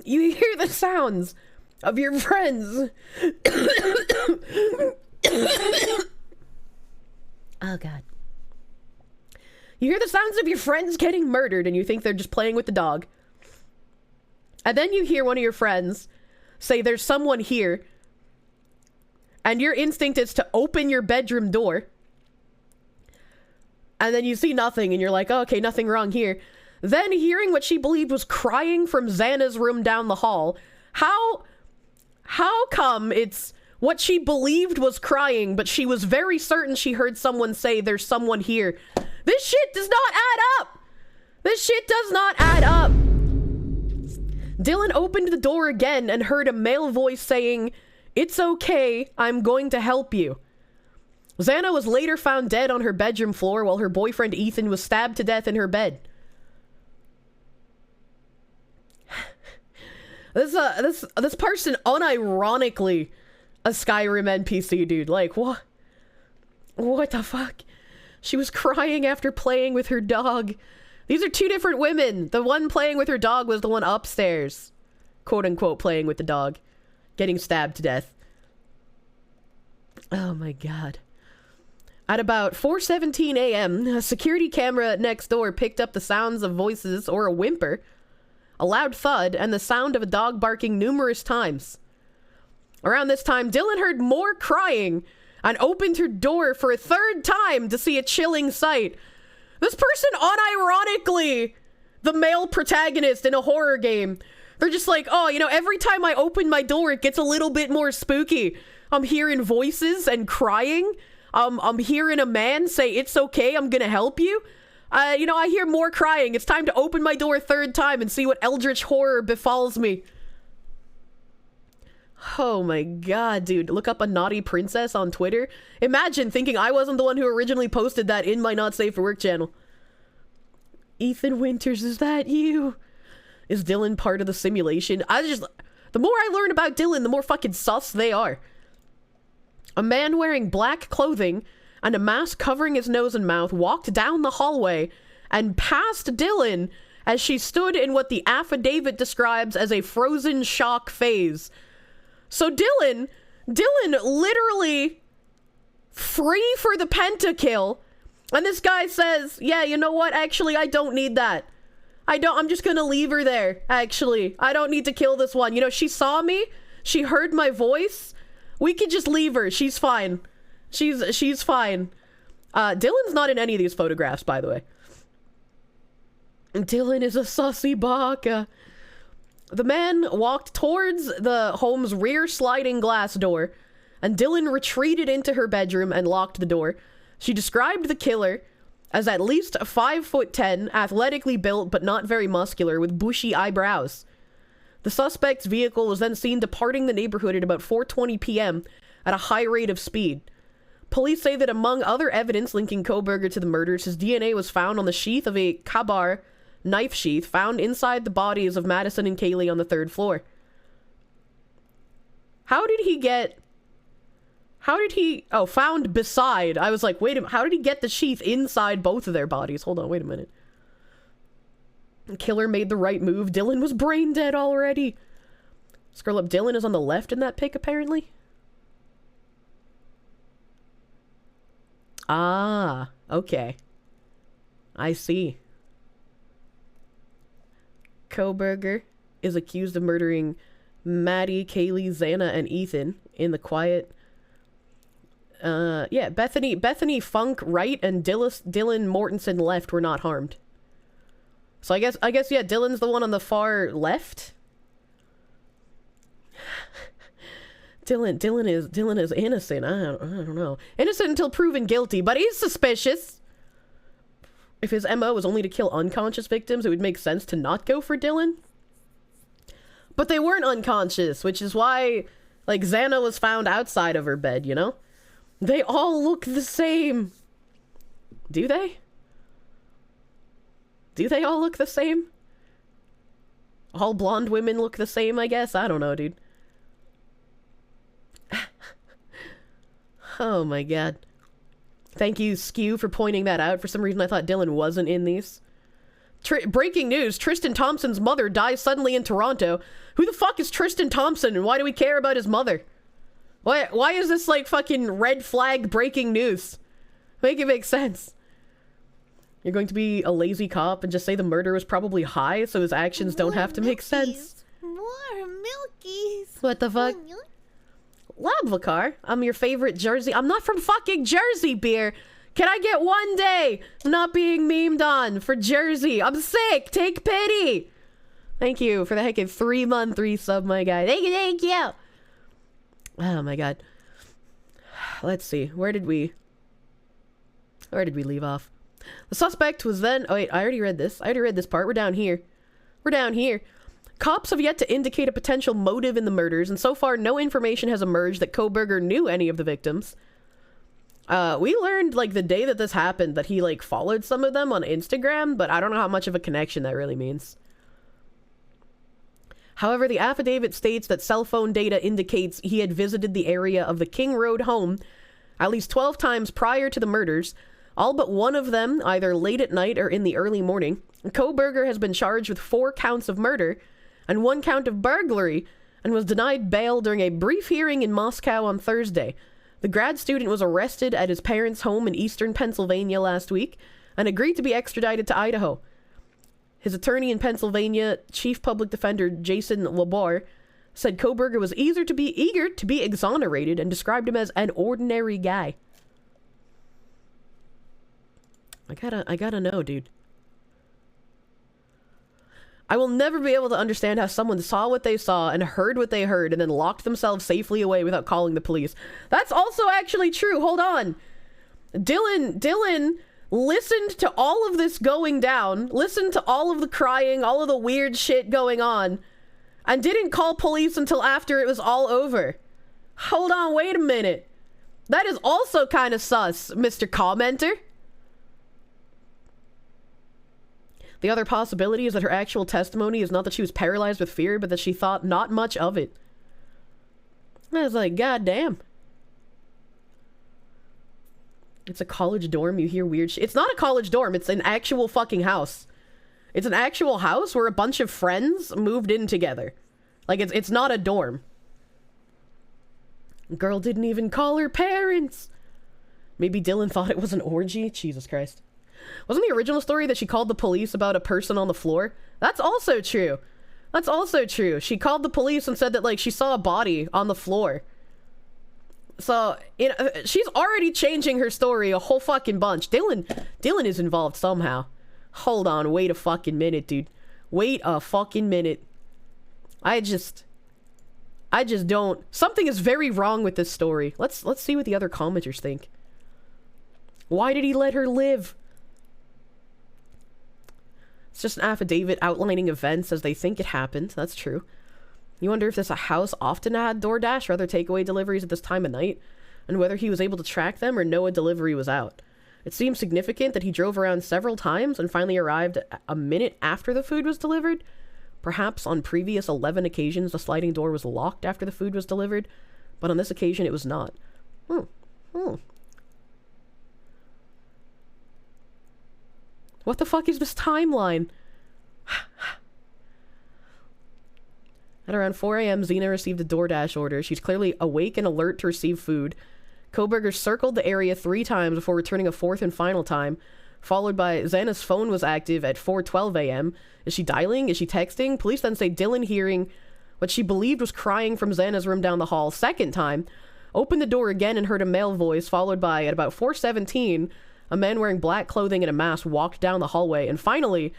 hear the sounds of your friends. Oh god. You hear the sounds of your friends getting murdered and you think they're just playing with the dog. And then you hear one of your friends say, "There's someone here." And your instinct is to open your bedroom door. And then you see nothing and you're like, oh, okay, nothing wrong here. then hearing what she believed was crying from Xana's room down the hall. How come it's what she believed was crying, but she was very certain she heard someone say there's someone here? This shit does not add up! This shit does not add up! Dylan opened the door again and heard a male voice saying, "It's okay, I'm going to help you." Xana was later found dead on her bedroom floor while her boyfriend Ethan was stabbed to death in her bed. This person unironically a Skyrim NPC, dude. Like, what? What the fuck? She was crying after playing with her dog. These are two different women. The one playing with her dog was the one upstairs. Quote unquote playing with the dog. Getting stabbed to death. Oh my god. At about 4:17 a.m., a security camera next door picked up the sounds of voices or a whimper, a loud thud, and the sound of a dog barking numerous times. Around this time, Dylan heard more crying and opened her door for a third time to see a chilling sight. This person, unironically, the male protagonist in a horror game. They're just like, oh, you know, every time I open my door, it gets a little bit more spooky. I'm hearing voices and crying. I'm hearing a man say, "It's okay, I'm gonna help you." You know, I hear more crying. It's time to open my door a third time and see what eldritch horror befalls me. Oh my god, dude. Look up a naughty princess on Twitter. Imagine thinking I wasn't the one who originally posted that in my Not Safe for Work channel. Ethan Winters, is that you? Is Dylan part of the simulation? The more I learn about Dylan, the more fucking sus they are. A man wearing black clothing and a mask covering his nose and mouth walked down the hallway and past Dylan as she stood in what the affidavit describes as a frozen shock phase. So Dylan literally free for the pentakill, and this guy says, yeah, you know what, actually, I don't need that. I'm just gonna leave her there, actually. I don't need to kill this one. You know, she saw me, she heard my voice, we could just leave her, she's fine. She's fine. Dylan's not in any of these photographs, by the way. Dylan is a sussy baka. The man walked towards the home's rear sliding glass door, and Dylan retreated into her bedroom and locked the door. She described the killer as at least 5'10", athletically built but not very muscular, with bushy eyebrows. The suspect's vehicle was then seen departing the neighborhood at about 4:20 p.m. at a high rate of speed. Police say that among other evidence linking Kohberger to the murders, his DNA was found on the sheath of a Ka-Bar knife sheath found inside the bodies of Madison and Kaylee on the 3rd floor. Found beside. I was like, wait a minute, how did he get the sheath inside both of their bodies? Hold on, wait a minute. The killer made the right move. Dylan was brain dead already. Scroll up, Dylan is on the left in that pic, apparently. Ah, okay. I see. Kohberger is accused of murdering Maddie, Kaylee, Xana, and Ethan in the quiet. Yeah, Bethany Funk right and Dylan Mortensen left were not harmed. So I guess yeah, Dylan's the one on the far left. Dylan is innocent. I don't know. Innocent until proven guilty, but he's suspicious. If his MO was only to kill unconscious victims, it would make sense to not go for Dylan. But they weren't unconscious, which is why, like, Xana was found outside of her bed, you know? They all look the same. Do they? Do they all look the same? All blonde women look the same, I guess? I don't know, dude. Oh my god. Thank you, Skew, for pointing that out. For some reason, I thought Dylan wasn't in these. Breaking news. Tristan Thompson's mother dies suddenly in Toronto. Who the fuck is Tristan Thompson, and why do we care about his mother? Why is this, like, fucking red flag breaking news? Make it make sense. You're going to be a lazy cop and just say the murder was probably high, so his actions don't have to make sense. More milkies. What the fuck? Labvacar, I'm your favorite Jersey. I'm not from fucking Jersey, beer. Can I get 1 day not being memed on for Jersey? I'm sick. Take pity. Thank you for the heckin' 3-month resub, my guy. Thank you. Oh my god. Let's see. Where did we leave off? The suspect was then... Oh wait, I already read this. Part. We're down here. Cops have yet to indicate a potential motive in the murders, and so far no information has emerged that Kohberger knew any of the victims. We learned, like, the day that this happened that he, like, followed some of them on Instagram, but I don't know how much of a connection that really means. However, the affidavit states that cell phone data indicates he had visited the area of the King Road home at least 12 times prior to the murders, all but one of them either late at night or in the early morning. Kohberger has been charged with 4 counts of murder and 1 count of burglary and was denied bail during a brief hearing in Moscow on Thursday. The grad student was arrested at his parents' home in eastern Pennsylvania last week and agreed to be extradited to Idaho. His attorney in Pennsylvania, Chief Public Defender Jason Labar, said Kohberger was eager to be exonerated and described him as an ordinary guy. I gotta know, dude. I will never be able to understand how someone saw what they saw and heard what they heard and then locked themselves safely away without calling the police. That's also actually true. Hold on. Dylan listened to all of this going down, listened to all of the crying, all of the weird shit going on, and didn't call police until after it was all over. Hold on, wait a minute. That is also kind of sus, Mr. Commenter. The other possibility is that her actual testimony is not that she was paralyzed with fear, but that she thought not much of it. I was like, god damn. It's a college dorm, you hear weird shit. It's not a college dorm, it's an actual fucking house. It's an actual house where a bunch of friends moved in together. Like, it's not a dorm. Girl didn't even call her parents. Maybe Dylan thought it was an orgy? Jesus Christ. Wasn't the original story that she called the police about a person on the floor? That's also true. She called the police and said that, like, she saw a body on the floor. So, you know, she's already changing her story a whole fucking bunch. Dylan is involved somehow. Hold on, wait a fucking minute, dude. Wait a fucking minute. I just don't... Something is very wrong with this story. Let's see what the other commenters think. Why did he let her live? It's just an affidavit outlining events as they think it happened. That's true. You wonder if this house often had DoorDash or other takeaway deliveries at this time of night, and whether he was able to track them or know a delivery was out. It seems significant that he drove around several times and finally arrived a minute after the food was delivered. Perhaps on previous 11 occasions the sliding door was locked after the food was delivered, but on this occasion it was not. What the fuck is this timeline? At around 4 a.m., Xena received a DoorDash order. She's clearly awake and alert to receive food. Kohberger circled the area 3 times before returning a 4th and final time, followed by Xana's phone was active at 4:12 a.m. Is she dialing? Is she texting? Police then say Dylan, hearing what she believed was crying from Xana's room down the hall 2nd time, opened the door again and heard a male voice, followed by, at about 4:17, a man wearing black clothing and a mask walked down the hallway, and finally,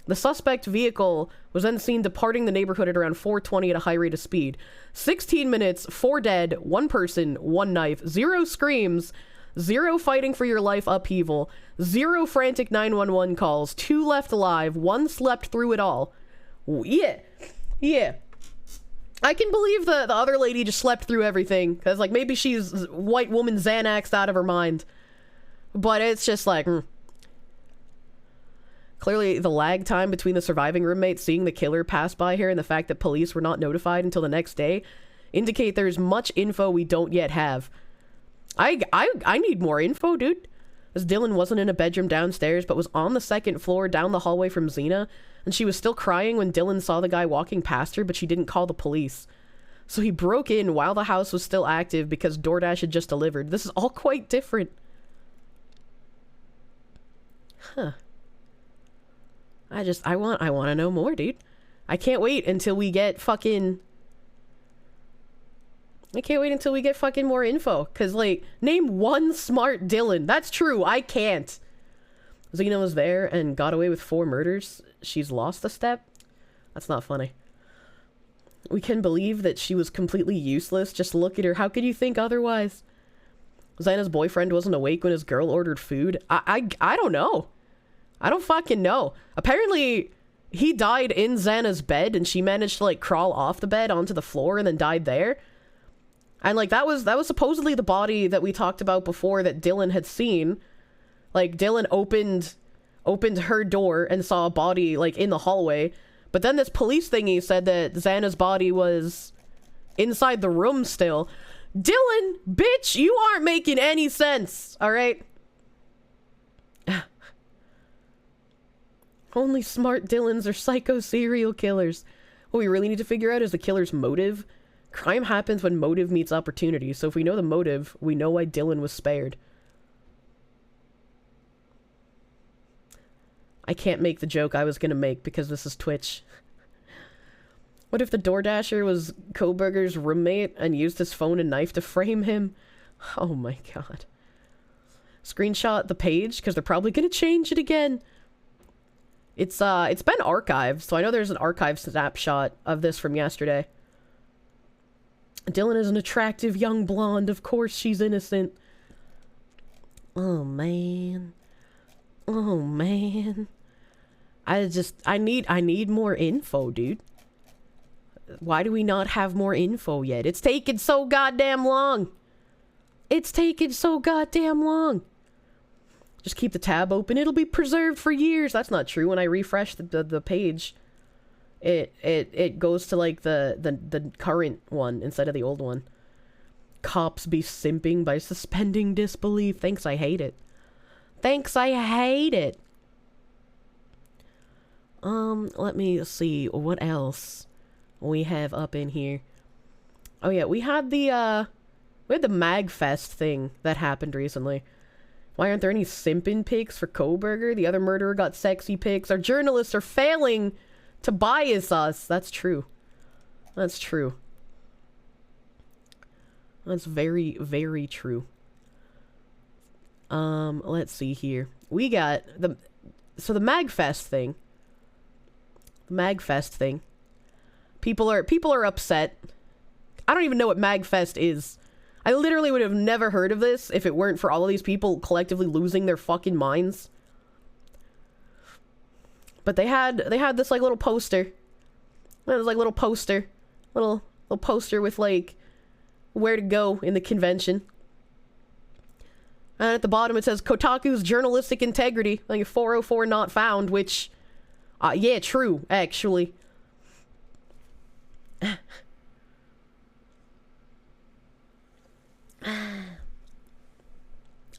the suspect vehicle was then seen departing the neighborhood at around 4:20 at a high rate of speed. 16 minutes, 4 dead, 1 person, 1 knife, 0 screams, 0 fighting for your life upheaval, 0 frantic 911 calls, 2 left alive, 1 slept through it all. Yeah. I can believe the other lady just slept through everything, because, like, maybe she's white woman Xanaxed out of her mind. But it's just like... Clearly, the lag time between the surviving roommate seeing the killer pass by here and the fact that police were not notified until the next day indicate there's much info we don't yet have. I need more info, dude. As Dylan wasn't in a bedroom downstairs, but was on the 2nd floor down the hallway from Xena, and she was still crying when Dylan saw the guy walking past her, but she didn't call the police. So he broke in while the house was still active because DoorDash had just delivered. This is all quite different. Huh. I want to know more, dude. I can't wait until we get fucking... I can't wait until we get fucking more info. Cause like, name one smart Dylan. That's true, I can't. Xena was there and got away with 4 murders. She's lost a step? That's not funny. We can believe that she was completely useless. Just look at her. How could you think otherwise? Xana's boyfriend wasn't awake when his girl ordered food. I don't know. I don't fucking know. Apparently, he died in Xana's bed and she managed to like crawl off the bed onto the floor and then died there. And like that was supposedly the body that we talked about before that Dylan had seen. Like Dylan opened her door and saw a body like in the hallway. But then this police thingy said that Xana's body was inside the room still. Dylan, bitch, you aren't making any sense, alright? Only smart Dylans are psycho serial killers. What we really need to figure out is the killer's motive. Crime happens when motive meets opportunity, so if we know the motive, we know why Dylan was spared. I can't make the joke I was gonna make because this is Twitch. What if the DoorDasher was Kohberger's roommate and used his phone and knife to frame him? Oh my god. Screenshot the page, because they're probably gonna change it again. It's been archived, so I know there's an archive snapshot of this from yesterday. Dylan is an attractive young blonde, of course she's innocent. Oh man. Oh man. I need more info, dude. Why do we not have more info yet? It's taken so goddamn long. It's taken so goddamn long. Just keep the tab open. It'll be preserved for years. That's not true. When I refresh the page, it goes to like the current one instead of the old one. Cops be simping by suspending disbelief. Thanks, I hate it. Thanks, I hate it. Let me see what else we have up in here. Oh yeah, we had the MagFest thing that happened recently. Why aren't there any simping pics for Kohberger? The other murderer got sexy pics. Our journalists are failing to bias us. That's true. That's true. That's very, very true. Let's see here. We got the MagFest thing. MagFest thing. People are upset. I don't even know what MagFest is. I literally would have never heard of this if it weren't for all of these people collectively losing their fucking minds. But they had this like little poster. It was like little poster. Little poster with like where to go in the convention. And at the bottom it says Kotaku's journalistic integrity, like a 404 not found, which yeah, true, actually.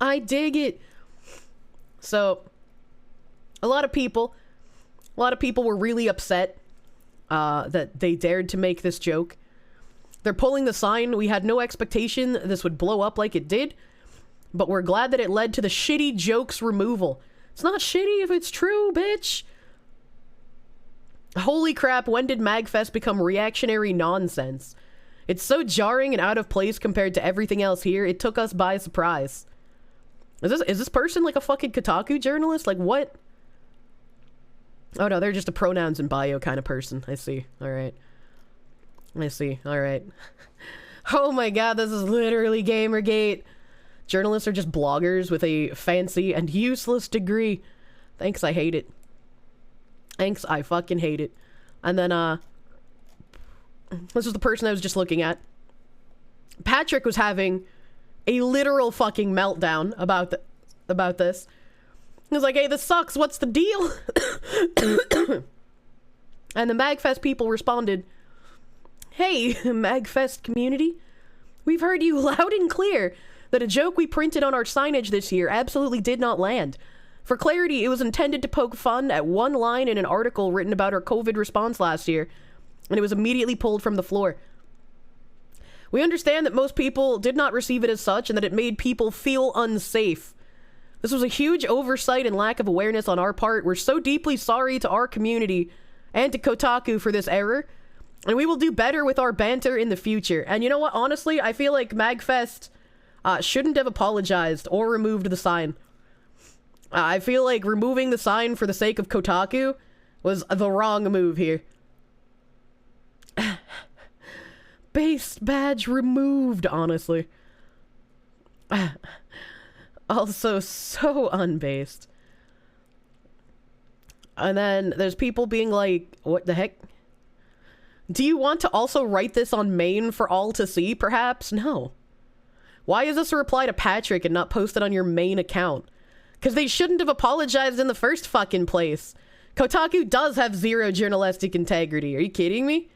I dig it. So, a lot of people were really upset that they dared to make this joke. They're pulling the sign. We had no expectation this would blow up like it did, but we're glad that it led to the shitty jokes removal. It's not shitty if it's true, bitch. Holy crap, when did MagFest become reactionary nonsense? It's so jarring and out of place compared to everything else here. It took us by surprise. Is this person like a fucking Kotaku journalist? Like what? Oh no, they're just a pronouns in bio kind of person. I see. Alright. I see. Alright. Oh my god, this is literally Gamergate. Journalists are just bloggers with a fancy and useless degree. Thanks, I hate it. Thanks, I fucking hate it. And then, this was the person I was just looking at. Patrick was having a literal fucking meltdown about this. He was like, hey, this sucks, what's the deal? And the MagFest people responded, hey, MagFest community, we've heard you loud and clear that a joke we printed on our signage this year absolutely did not land. For clarity, it was intended to poke fun at one line in an article written about our COVID response last year, and it was immediately pulled from the floor. We understand that most people did not receive it as such and that it made people feel unsafe. This was a huge oversight and lack of awareness on our part. We're so deeply sorry to our community and to Kotaku for this error. And we will do better with our banter in the future. And you know what? Honestly, I feel like MagFest shouldn't have apologized or removed the sign. I feel like removing the sign for the sake of Kotaku was the wrong move here. Based badge removed, honestly. Also, so unbased. And then there's people being like, what the heck? Do you want to also write this on main for all to see, perhaps? No. Why is this a reply to Patrick and not posted on your main account? Because they shouldn't have apologized in the first fucking place. Kotaku does have zero journalistic integrity. Are you kidding me?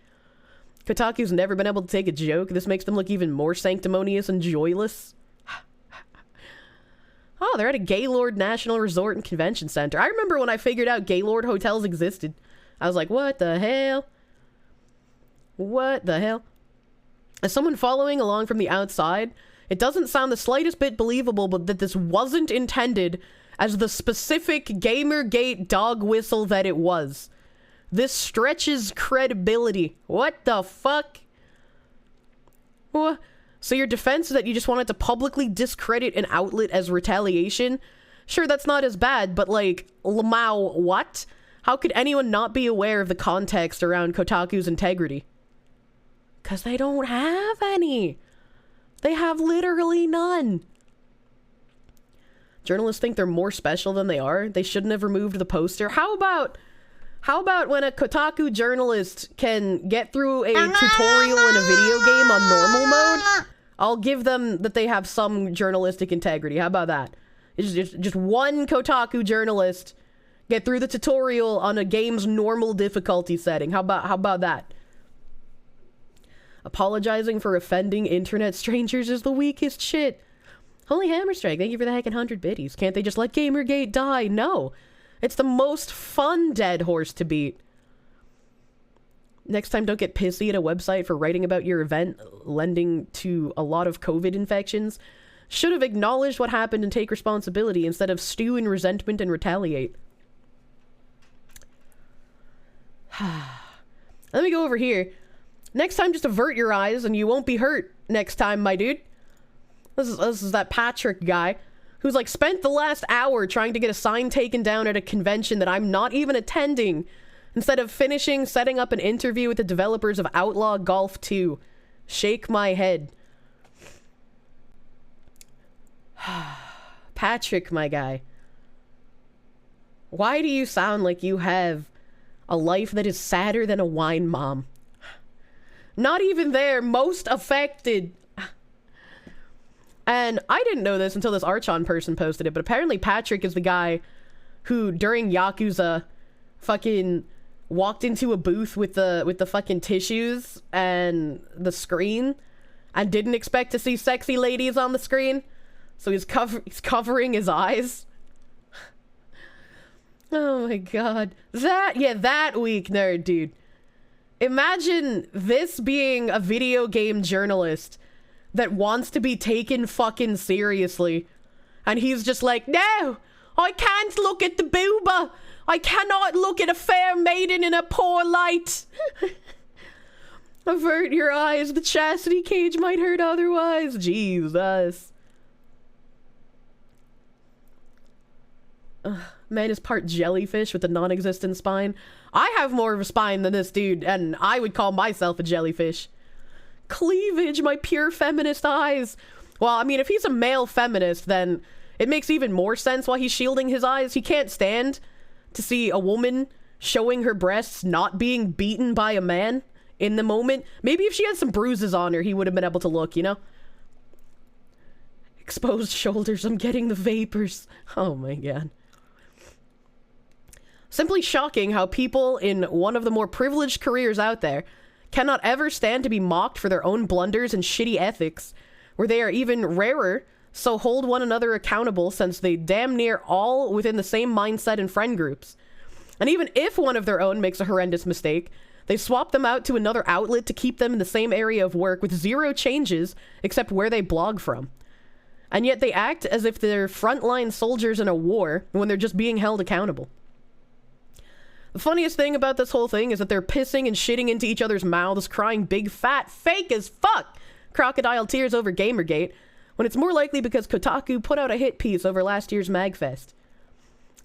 Kotaku's never been able to take a joke. This makes them look even more sanctimonious and joyless. Oh, they're at a Gaylord National Resort and Convention Center. I remember when I figured out Gaylord hotels existed. I was like, what the hell? What the hell? As someone following along from the outside, it doesn't sound the slightest bit believable, but that this wasn't intended as the specific Gamergate dog whistle that it was. This stretches credibility. What the fuck? What? So your defense is that you just wanted to publicly discredit an outlet as retaliation? Sure, that's not as bad, but like, Lamau, what? How could anyone not be aware of the context around Kotaku's integrity? Because they don't have any. They have literally none. Journalists think they're more special than they are. They shouldn't have removed the poster. How about when a Kotaku journalist can get through a tutorial in a video game on normal mode? I'll give them that they have some journalistic integrity. How about that? It's just one Kotaku journalist get through the tutorial on a game's normal difficulty setting. How about that? Apologizing for offending internet strangers is the weakest shit. Holy Hammerstrike, thank you for the heckin' 100 biddies. Can't they just let Gamergate die? No. It's the most fun dead horse to beat. Next time, don't get pissy at a website for writing about your event lending to a lot of COVID infections. Should have acknowledged what happened and take responsibility instead of stew in resentment and retaliate. Let me go over here. Next time, just avert your eyes and you won't be hurt next time, my dude. This is that Patrick guy who's like spent the last hour trying to get a sign taken down at a convention that I'm not even attending instead of finishing setting up an interview with the developers of Outlaw Golf 2. Shake my head. Patrick, my guy. Why do you sound like you have a life that is sadder than a wine mom? Not even there, most affected. And I didn't know this until this Archon person posted it, but apparently Patrick is the guy who, during Yakuza, fucking walked into a booth with the fucking tissues and the screen and didn't expect to see sexy ladies on the screen. So he's covering his eyes. Oh my god. That weak nerd, dude. Imagine this being a video game journalist that wants to be taken fucking seriously. And he's just like, no, I can't look at the booba. I cannot look at a fair maiden in a poor light. Avert your eyes. The chastity cage might hurt otherwise. Jesus. Man is part jellyfish with a non-existent spine. I have more of a spine than this dude, and I would call myself a jellyfish. Cleavage, my pure feminist eyes. Well, I mean, if he's a male feminist, then it makes even more sense why he's shielding his eyes. He can't stand to see a woman showing her breasts not being beaten by a man in the moment. Maybe if she had some bruises on her, he would have been able to look, you know? Exposed shoulders, I'm getting the vapors. Oh my god. Simply shocking how people in one of the more privileged careers out there cannot ever stand to be mocked for their own blunders and shitty ethics, where they are even rarer, so hold one another accountable since they damn near all within the same mindset and friend groups. And even if one of their own makes a horrendous mistake, they swap them out to another outlet to keep them in the same area of work with zero changes except where they blog from. And yet they act as if they're frontline soldiers in a war when they're just being held accountable. The funniest thing about this whole thing is that they're pissing and shitting into each other's mouths, crying big, fat, fake as fuck crocodile tears over Gamergate, when it's more likely because Kotaku put out a hit piece over last year's MagFest.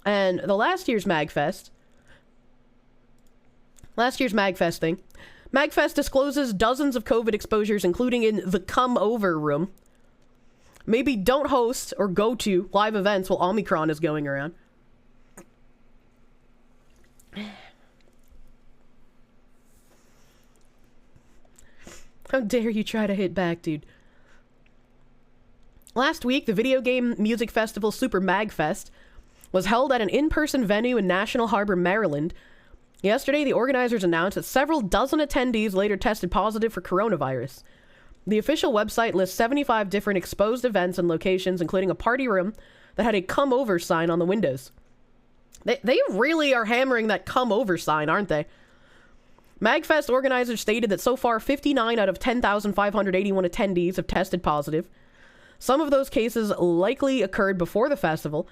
And the last year's MagFest thing, MagFest discloses dozens of COVID exposures, including in the come over room. Maybe don't host or go to live events while Omicron is going around. How dare you try to hit back, dude. Last week, the video game music festival Super MagFest was held at an in-person venue in National Harbor, Maryland. Yesterday, the organizers announced that several dozen attendees later tested positive for coronavirus. The official website lists 75 different exposed events and locations, including a party room that had a come over sign on the windows. They really are hammering that come over sign, aren't they? MagFest organizers stated that so far 59 out of 10,581 attendees have tested positive. Some of those cases likely occurred before the festival,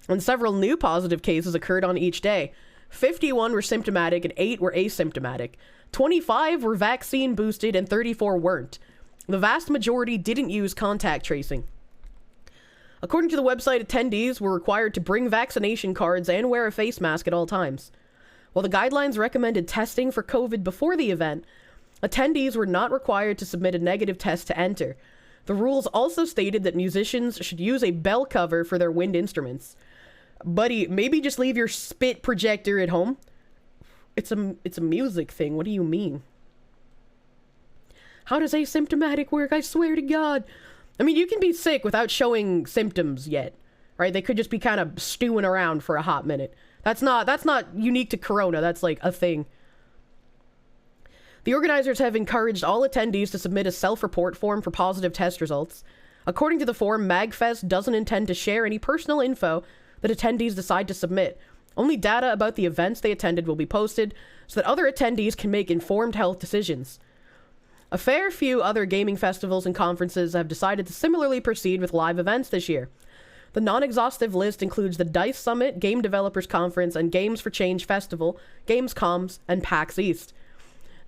and several new positive cases occurred on each day. 51 were symptomatic and 8 were asymptomatic. 25 were vaccine boosted and 34 weren't. The vast majority didn't use contact tracing. According to the website, attendees were required to bring vaccination cards and wear a face mask at all times. While the guidelines recommended testing for COVID before the event, attendees were not required to submit a negative test to enter. The rules also stated that musicians should use a bell cover for their wind instruments. Buddy, maybe just leave your spit projector at home. It's a music thing. What do you mean? How does asymptomatic work? I swear to God. I mean, you can be sick without showing symptoms yet, right? They could just be kind of stewing around for a hot minute. That's not unique to Corona. That's like a thing. The organizers have encouraged all attendees to submit a self-report form for positive test results. According to the form, MagFest doesn't intend to share any personal info that attendees decide to submit. Only data about the events they attended will be posted so that other attendees can make informed health decisions. A fair few other gaming festivals and conferences have decided to similarly proceed with live events this year. The non-exhaustive list includes the DICE Summit, Game Developers Conference, and Games for Change Festival, Gamescoms, and PAX East.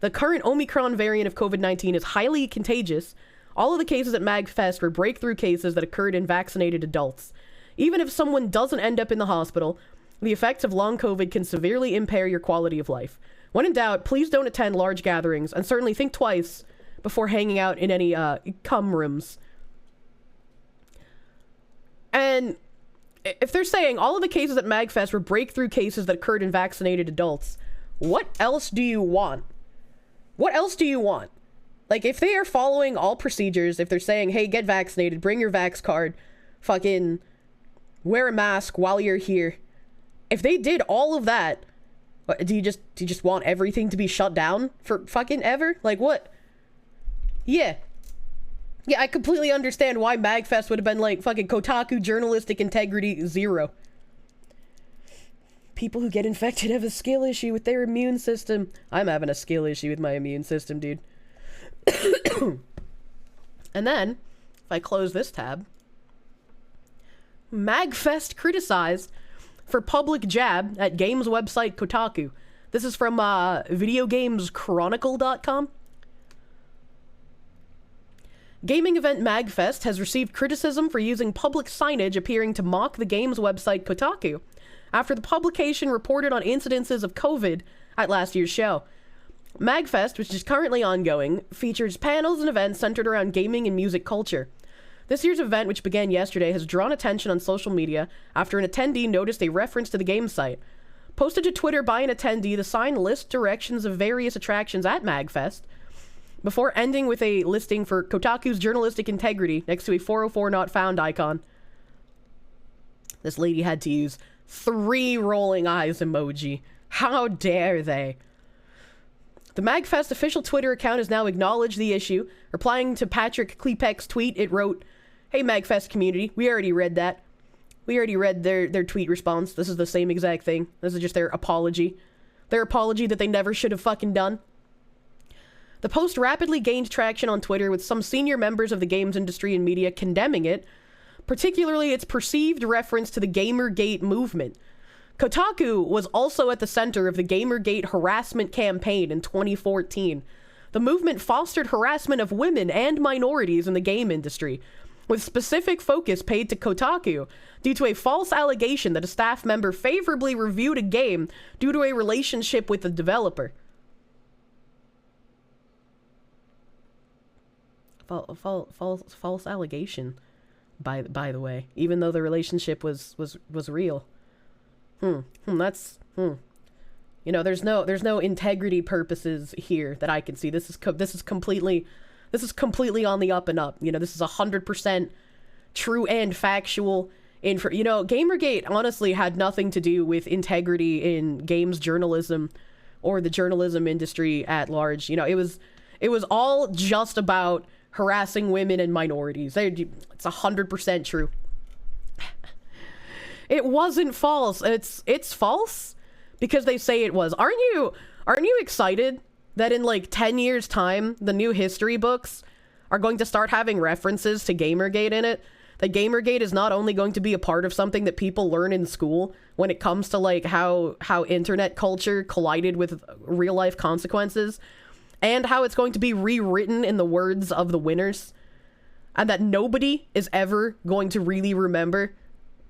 The current Omicron variant of COVID-19 is highly contagious. All of the cases at MagFest were breakthrough cases that occurred in vaccinated adults. Even if someone doesn't end up in the hospital, the effects of long COVID can severely impair your quality of life. When in doubt, please don't attend large gatherings, and certainly think twice before hanging out in any cum rooms. And if they're saying all of the cases at MagFest were breakthrough cases that occurred in vaccinated adults, what else do you want? What else do you want? Like, if they are following all procedures, if they're saying, hey, get vaccinated, bring your vax card, fucking wear a mask while you're here. If they did all of that, do you just want everything to be shut down for fucking ever? Like, what? Yeah, I completely understand why MagFest would have been like fucking Kotaku journalistic integrity 0. People who get infected have a skill issue with their immune system. I'm having a skill issue with my immune system, dude. And then, if I close this tab, MagFest criticized for public jab at games website Kotaku. This is from videogameschronicle.com. Gaming event MagFest has received criticism for using public signage appearing to mock the game's website Kotaku, after the publication reported on incidences of COVID at last year's show. MagFest, which is currently ongoing, features panels and events centered around gaming and music culture. This year's event, which began yesterday, has drawn attention on social media after an attendee noticed a reference to the game site. Posted to Twitter by an attendee, the sign lists directions of various attractions at MagFest, before ending with a listing for Kotaku's journalistic integrity next to a 404 not found icon. This lady had to use 3 rolling eyes emoji. How dare they? The MagFest official Twitter account has now acknowledged the issue. Replying to Patrick Klepek's tweet, it wrote, "Hey MagFest community, we already read that. We already read their tweet response. This is the same exact thing. This is just their apology. Their apology that they never should have fucking done." The post rapidly gained traction on Twitter, with some senior members of the games industry and media condemning it, particularly its perceived reference to the Gamergate movement. Kotaku was also at the center of the Gamergate harassment campaign in 2014. The movement fostered harassment of women and minorities in the game industry, with specific focus paid to Kotaku due to a false allegation that a staff member favorably reviewed a game due to a relationship with the developer. False allegation, by the way, even though the relationship was real. That's you know, there's no integrity purposes here that I can see. This is completely on the up and up. You know, this is 100% true and factual. You know, Gamergate honestly had nothing to do with integrity in games journalism or the journalism industry at large. You know, it was all just about harassing women and minorities. It's 100% true. It wasn't false. It's false because they say it was. Aren't you excited that in like 10 years time, the new history books are going to start having references to Gamergate in it? That Gamergate is not only going to be a part of something that people learn in school when it comes to like how internet culture collided with real life consequences, and how it's going to be rewritten in the words of the winners, and that nobody is ever going to really remember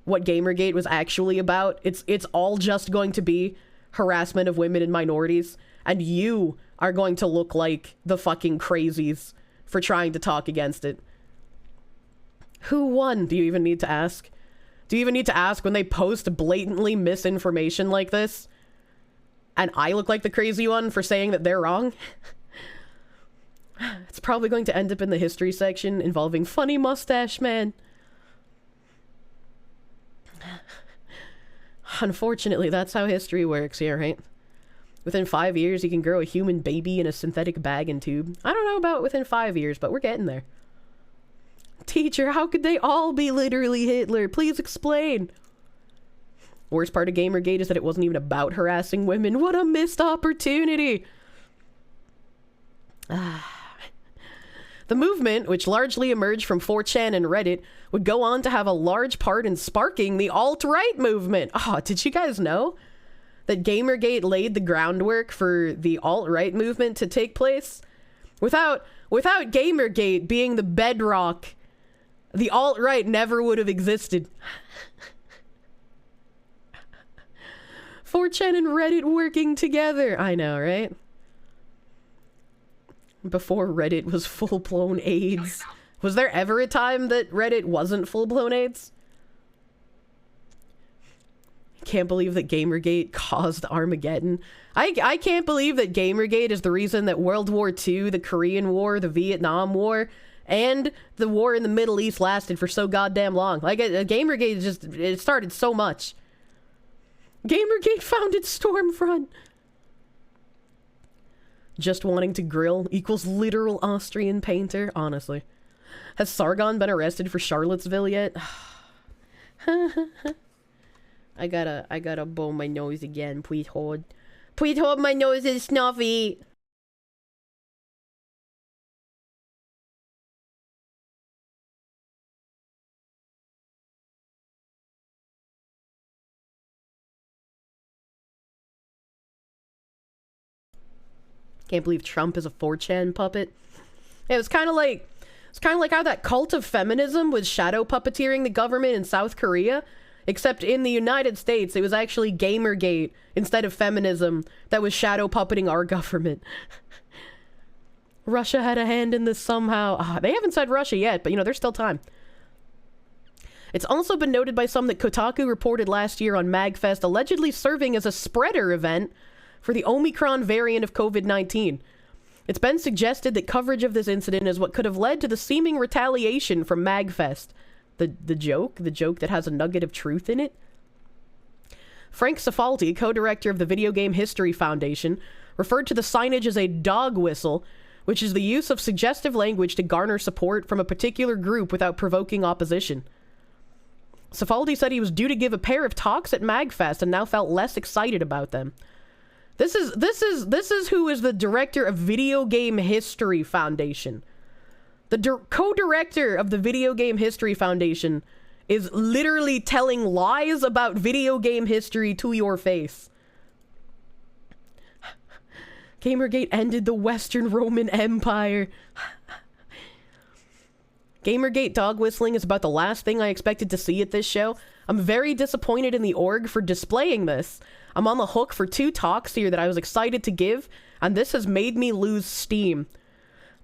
what Gamergate was actually about. It's all just going to be harassment of women and minorities, and you are going to look like the fucking crazies for trying to talk against it. Who won? Do you even need to ask? Do you even need to ask when they post blatantly misinformation like this? And I look like the crazy one for saying that they're wrong? It's probably going to end up in the history section involving funny mustache man. Unfortunately, that's how history works here, right? Within 5 years, you can grow a human baby in a synthetic bag and tube. I don't know about within 5 years, but we're getting there. Teacher, how could they all be literally Hitler? Please explain. Worst part of Gamergate is that it wasn't even about harassing women. What a missed opportunity. The movement, which largely emerged from 4chan and Reddit, would go on to have a large part in sparking the alt-right movement. Oh, did you guys know that Gamergate laid the groundwork for the alt-right movement to take place? Without Gamergate being the bedrock, the alt-right never would have existed. 4chan and Reddit working together. I know, right? Before Reddit was full-blown AIDS. Was there ever a time that Reddit wasn't full-blown AIDS? I can't believe that Gamergate caused Armageddon. I can't believe that Gamergate is the reason that World War II, the Korean War, the Vietnam War, and the war in the Middle East lasted for so goddamn long. Like, Gamergate it started so much. Gamergate founded Stormfront. Just wanting to grill equals literal Austrian painter, honestly. Has Sargon been arrested for Charlottesville yet? I gotta blow my nose again, please hold. Please hold, my nose is snuffy. Can't believe Trump is a 4chan puppet. Yeah, it's kind of like how that cult of feminism was shadow puppeteering the government in South Korea, except in the United States it was actually Gamergate instead of feminism that was shadow puppeting our government. Russia had a hand in this somehow. They haven't said Russia yet, but you know, there's still time. It's also been noted by some that Kotaku reported last year on MagFest allegedly serving as a spreader event for the Omicron variant of COVID-19. It's been suggested that coverage of this incident is what could have led to the seeming retaliation from MagFest. The joke that has a nugget of truth in it? Frank Cifaldi, co-director of the Video Game History Foundation, referred to the signage as a dog whistle, which is the use of suggestive language to garner support from a particular group without provoking opposition. Cifaldi said he was due to give a pair of talks at MagFest and now felt less excited about them. This is who is the director of Video Game History Foundation. The co-director of the Video Game History Foundation is literally telling lies about video game history to your face. Gamergate ended the Western Roman Empire. Gamergate dog whistling is about the last thing I expected to see at this show. I'm very disappointed in the org for displaying this. I'm on the hook for 2 talks here that I was excited to give, and this has made me lose steam.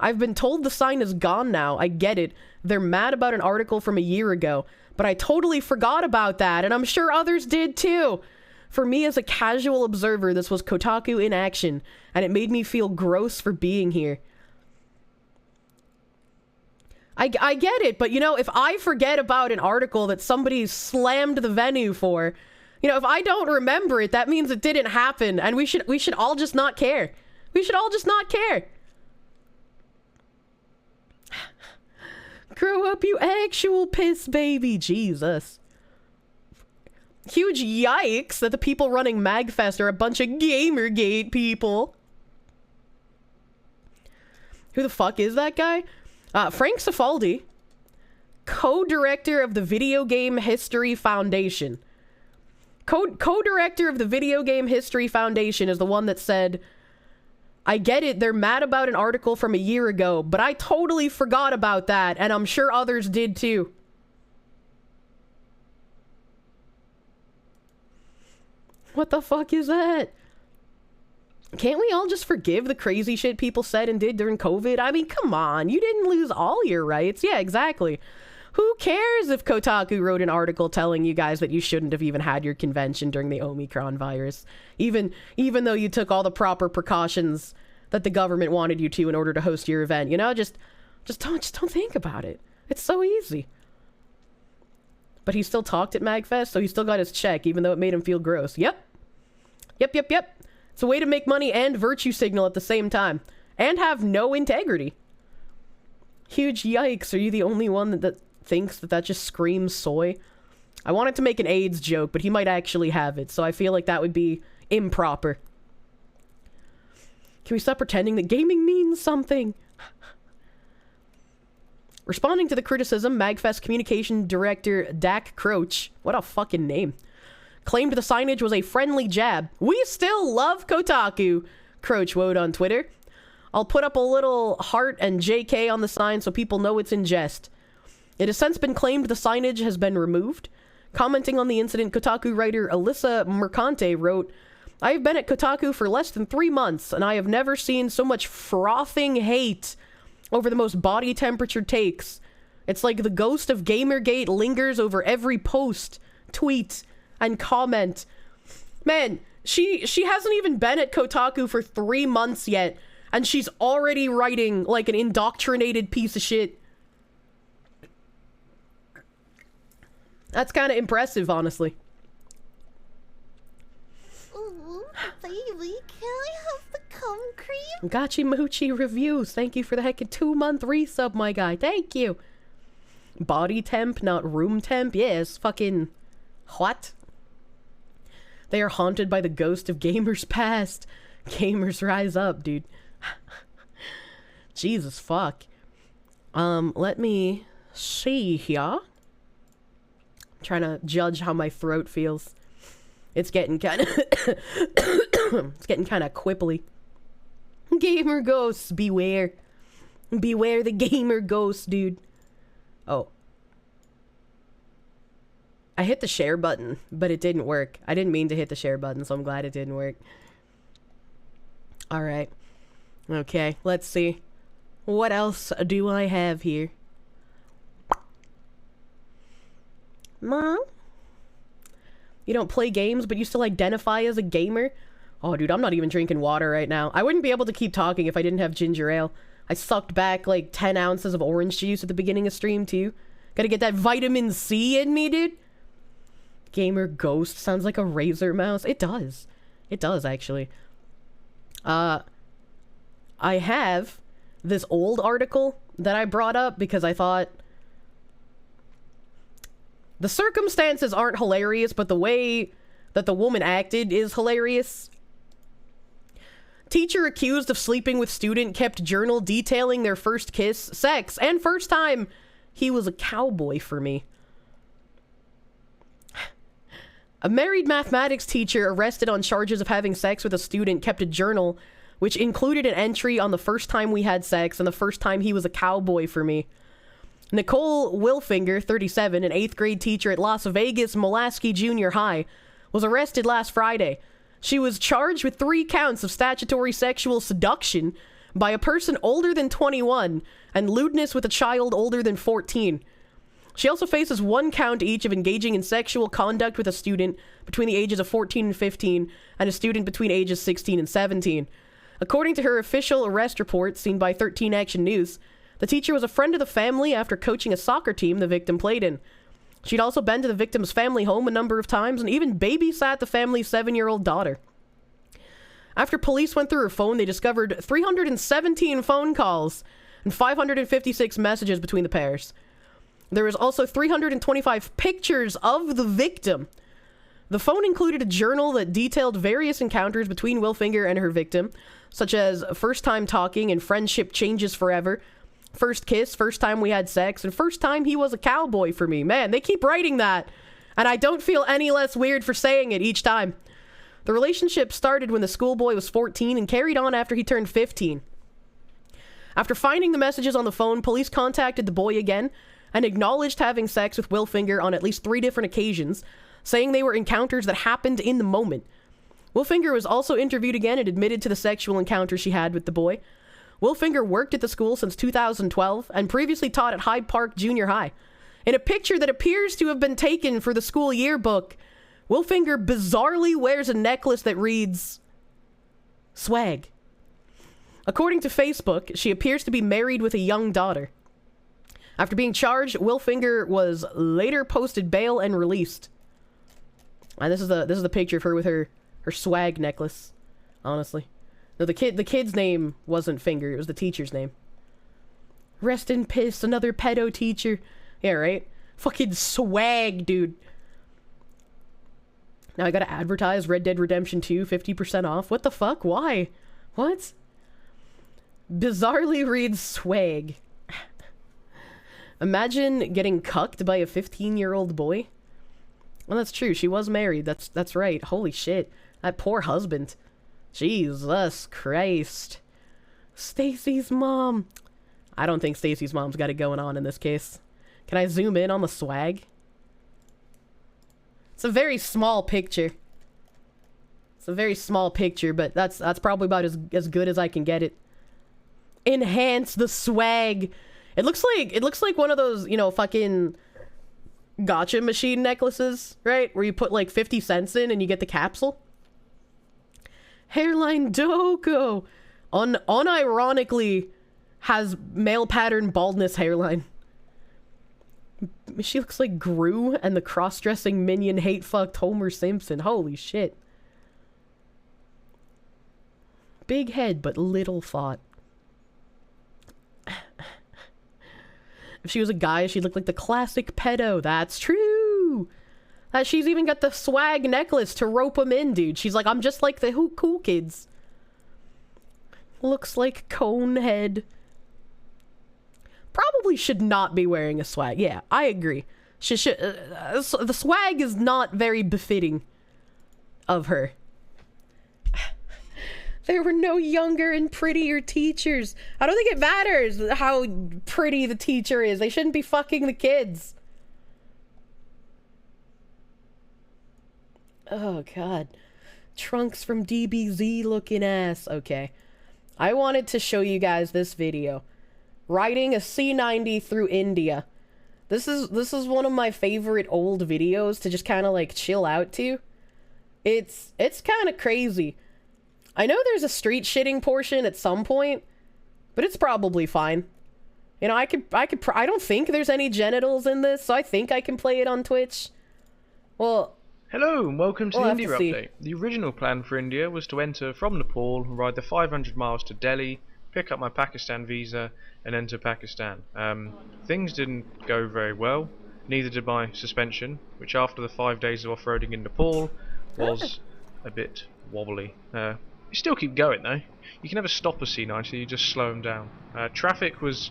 I've been told the sign is gone now. I get it. They're mad about an article from a year ago, but I totally forgot about that, and I'm sure others did too. For me as a casual observer, this was Kotaku in action, and it made me feel gross for being here. I get it, but you know, if I forget about an article that somebody slammed the venue for, you know, if I don't remember it, that means it didn't happen, and we should all just not care. We should all just not care. Grow up, you actual piss baby. Jesus. Huge yikes that the people running MagFest are a bunch of Gamergate people. Who the fuck is that guy? Frank Cifaldi, co-director of the Video Game History Foundation. Co-director of the Video Game History Foundation is the one that said, I get it, they're mad about an article from a year ago, but I totally forgot about that, and I'm sure others did too. What the fuck is that? Can't we all just forgive the crazy shit people said and did during COVID? I mean, come on, you didn't lose all your rights. Yeah, exactly. Who cares if Kotaku wrote an article telling you guys that you shouldn't have even had your convention during the Omicron virus? Even though you took all the proper precautions that the government wanted you to in order to host your event, you know? Just don't think about it. It's so easy. But he still talked at MagFest, so he still got his check, even though it made him feel gross. Yep. It's a way to make money and virtue signal at the same time. And have no integrity. Huge yikes. Are you the only one that thinks that just screams soy? I wanted to make an AIDS joke, but he might actually have it, so I feel like that would be improper. Can we stop pretending that gaming means something? Responding to the criticism, MagFest communication director Dak Croach, what a fucking name, claimed the signage was a friendly jab. We still love Kotaku, Croach wrote on Twitter. I'll put up a little heart and JK on the sign so people know it's in jest. It has since been claimed the signage has been removed. Commenting on the incident, Kotaku writer Alyssa Mercante wrote, I have been at Kotaku for less than 3 months, and I have never seen so much frothing hate over the most body temperature takes. It's like the ghost of Gamergate lingers over every post, tweet, and comment. Man, she hasn't even been at Kotaku for 3 months yet, and she's already writing like an indoctrinated piece of shit. That's kind of impressive, honestly. Ooh, baby, can I have the cum cream? Gachi Moochie Reviews. Thank you for the heckin' 2-month resub, my guy. Thank you. Body temp, not room temp. Yes, fucking... What? They are haunted by the ghost of gamers past. Gamers rise up, dude. Jesus fuck. Let me see here. Trying to judge how my throat feels. It's getting kind of it's getting kind of quipply. Gamer ghosts, beware. Beware the gamer ghosts, dude. Oh. I hit the share button, but it didn't work. I didn't mean to hit the share button, so I'm glad it didn't work. Alright. Okay, let's see. What else do I have here? Mom? You don't play games, but you still identify as a gamer? Oh, dude, I'm not even drinking water right now. I wouldn't be able to keep talking if I didn't have ginger ale. I sucked back like 10 ounces of orange juice at the beginning of stream, too. Gotta get that vitamin C in me, dude. Gamer ghost sounds like a razor mouse. It does. It does, actually. I have this old article that I brought up because I thought... The circumstances aren't hilarious, but the way that the woman acted is hilarious. Teacher accused of sleeping with student kept journal detailing their first kiss, sex, and first time he was a cowboy for me. A married mathematics teacher arrested on charges of having sex with a student kept a journal which included an entry on the first time we had sex and the first time he was a cowboy for me. Nicole Wilfinger, 37, an 8th grade teacher at Las Vegas Molaski Junior High, was arrested last Friday. She was charged with 3 counts of statutory sexual seduction by a person older than 21 and lewdness with a child older than 14. She also faces 1 count each of engaging in sexual conduct with a student between the ages of 14 and 15 and a student between ages 16 and 17. According to her official arrest report seen by 13 Action News, the teacher was a friend of the family after coaching a soccer team the victim played in. She'd also been to the victim's family home a number of times and even babysat the family's 7-year-old daughter. After police went through her phone, they discovered 317 phone calls and 556 messages between the pairs. There was also 325 pictures of the victim. The phone included a journal that detailed various encounters between Wilfinger and her victim, such as first time talking and friendship changes forever, first kiss, first time we had sex, and first time he was a cowboy for me. Man, they keep writing that, and I don't feel any less weird for saying it each time. The relationship started when the schoolboy was 14 and carried on after he turned 15. After finding the messages on the phone, police contacted the boy again and acknowledged having sex with Wilfinger on at least 3 different occasions, saying they were encounters that happened in the moment. Wilfinger was also interviewed again and admitted to the sexual encounter she had with the boy. Wilfinger worked at the school since 2012 and previously taught at Hyde Park Junior High. In a picture that appears to have been taken for the school yearbook, Wilfinger bizarrely wears a necklace that reads, "Swag." According to Facebook, she appears to be married with a young daughter. After being charged, Wilfinger was later posted bail and released. And this is the picture of her with her swag necklace. Honestly, no, the kid's name wasn't Finger; it was the teacher's name. Rest in piss, another pedo teacher. Yeah, right. Fucking swag, dude. Now I gotta advertise Red Dead Redemption 2, 50% off. What the fuck? Why? What? Bizarrely reads swag. Imagine getting cucked by a 15-year-old boy. Well, that's true. She was married. That's right. Holy shit. That poor husband. Jesus Christ. Stacy's mom. I don't think Stacy's mom's got it going on in this case. Can I zoom in on the swag? It's a very small picture. It's a very small picture, but that's probably about as good as I can get it. Enhance the swag. It looks like one of those, you know, fucking gotcha machine necklaces, right? Where you put like 50 cents in and you get the capsule. Hairline Doko unironically has male pattern baldness hairline. She looks like Gru and the cross-dressing minion hate-fucked Homer Simpson. Holy shit. Big head, but little thought. If she was a guy, she'd look like the classic pedo. That's true. She's even got the swag necklace to rope him in, dude. She's like, I'm just like the cool kids. Looks like Conehead. Probably should not be wearing a swag. Yeah, I agree. She should. The swag is not very befitting of her. There were no younger and prettier teachers. I don't think it matters how pretty the teacher is. They shouldn't be fucking the kids. Oh, God. Trunks from DBZ looking ass. Okay. I wanted to show you guys this video. Riding a C90 through India. This is one of my favorite old videos to just kind of like chill out to. It's kind of crazy. I know there's a street shitting portion at some point, but it's probably fine. You know, I don't think there's any genitals in this, so I think I can play it on Twitch. Well, hello and welcome to we'll the India update. The original plan for India was to enter from Nepal, ride the 500 miles to Delhi, pick up my Pakistan visa, and enter Pakistan. Things didn't go very well, neither did my suspension, which after the 5 days of off-roading in Nepal was a bit wobbly. You still keep going though. You can never stop a C90, you just slow them down. Traffic was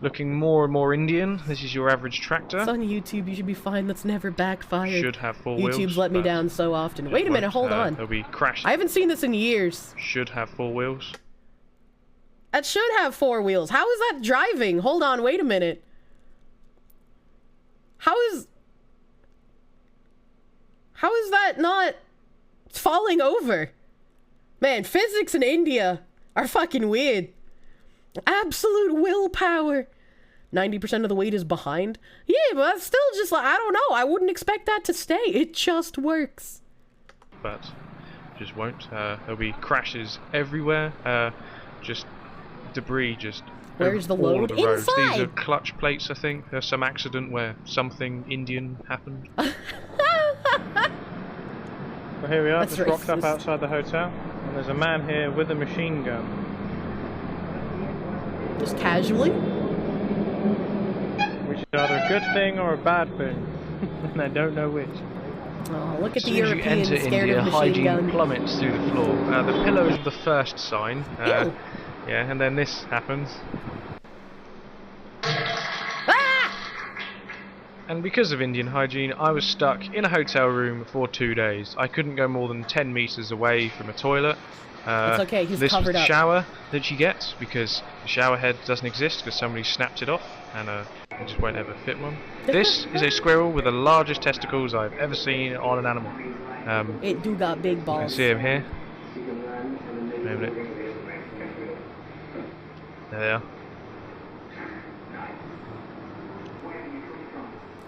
looking more and more Indian. This is your average tractor. It's on YouTube. You should be fine. That's never backfired. Should have 4 wheels. YouTube's let me but down so often. it Wait a minute. won't. Hold on. There'll be crashes. I haven't seen this in years. Should have 4 wheels. That should have 4 wheels. How is that driving? Hold on. Wait a minute. How is that not falling over? Man, physics in India are fucking weird. Absolute willpower. 90% of the weight is behind. Yeah, but that's still just like, I don't know. I wouldn't expect that to stay. It just works. But just won't. There'll be crashes everywhere. Just debris just Where's the all load? of the roads. These are Inside. clutch plates, I think. There's some accident where something Indian happened. Well, here we are, That's just rocked up racist. outside the hotel, and there's a man here with a machine gun. Just casually? Which is either a good thing or a bad thing. And I don't know which. Oh, look at As the soon as you Europeans enter scared India, of machine hygiene gun. plummets through the floor. The pillow is the first sign. Ew. Yeah, and then this happens. Ah! And because of Indian hygiene, I was stuck in a hotel room for 2 days. I couldn't go more than 10 meters away from a toilet. It's okay, he's this covered was the up. shower that you get, because the shower head doesn't exist because somebody snapped it off, and it just won't ever fit one. This is a squirrel with the largest testicles I've ever seen on an animal. It do got big You can balls. see him here. Wait a minute. There they are.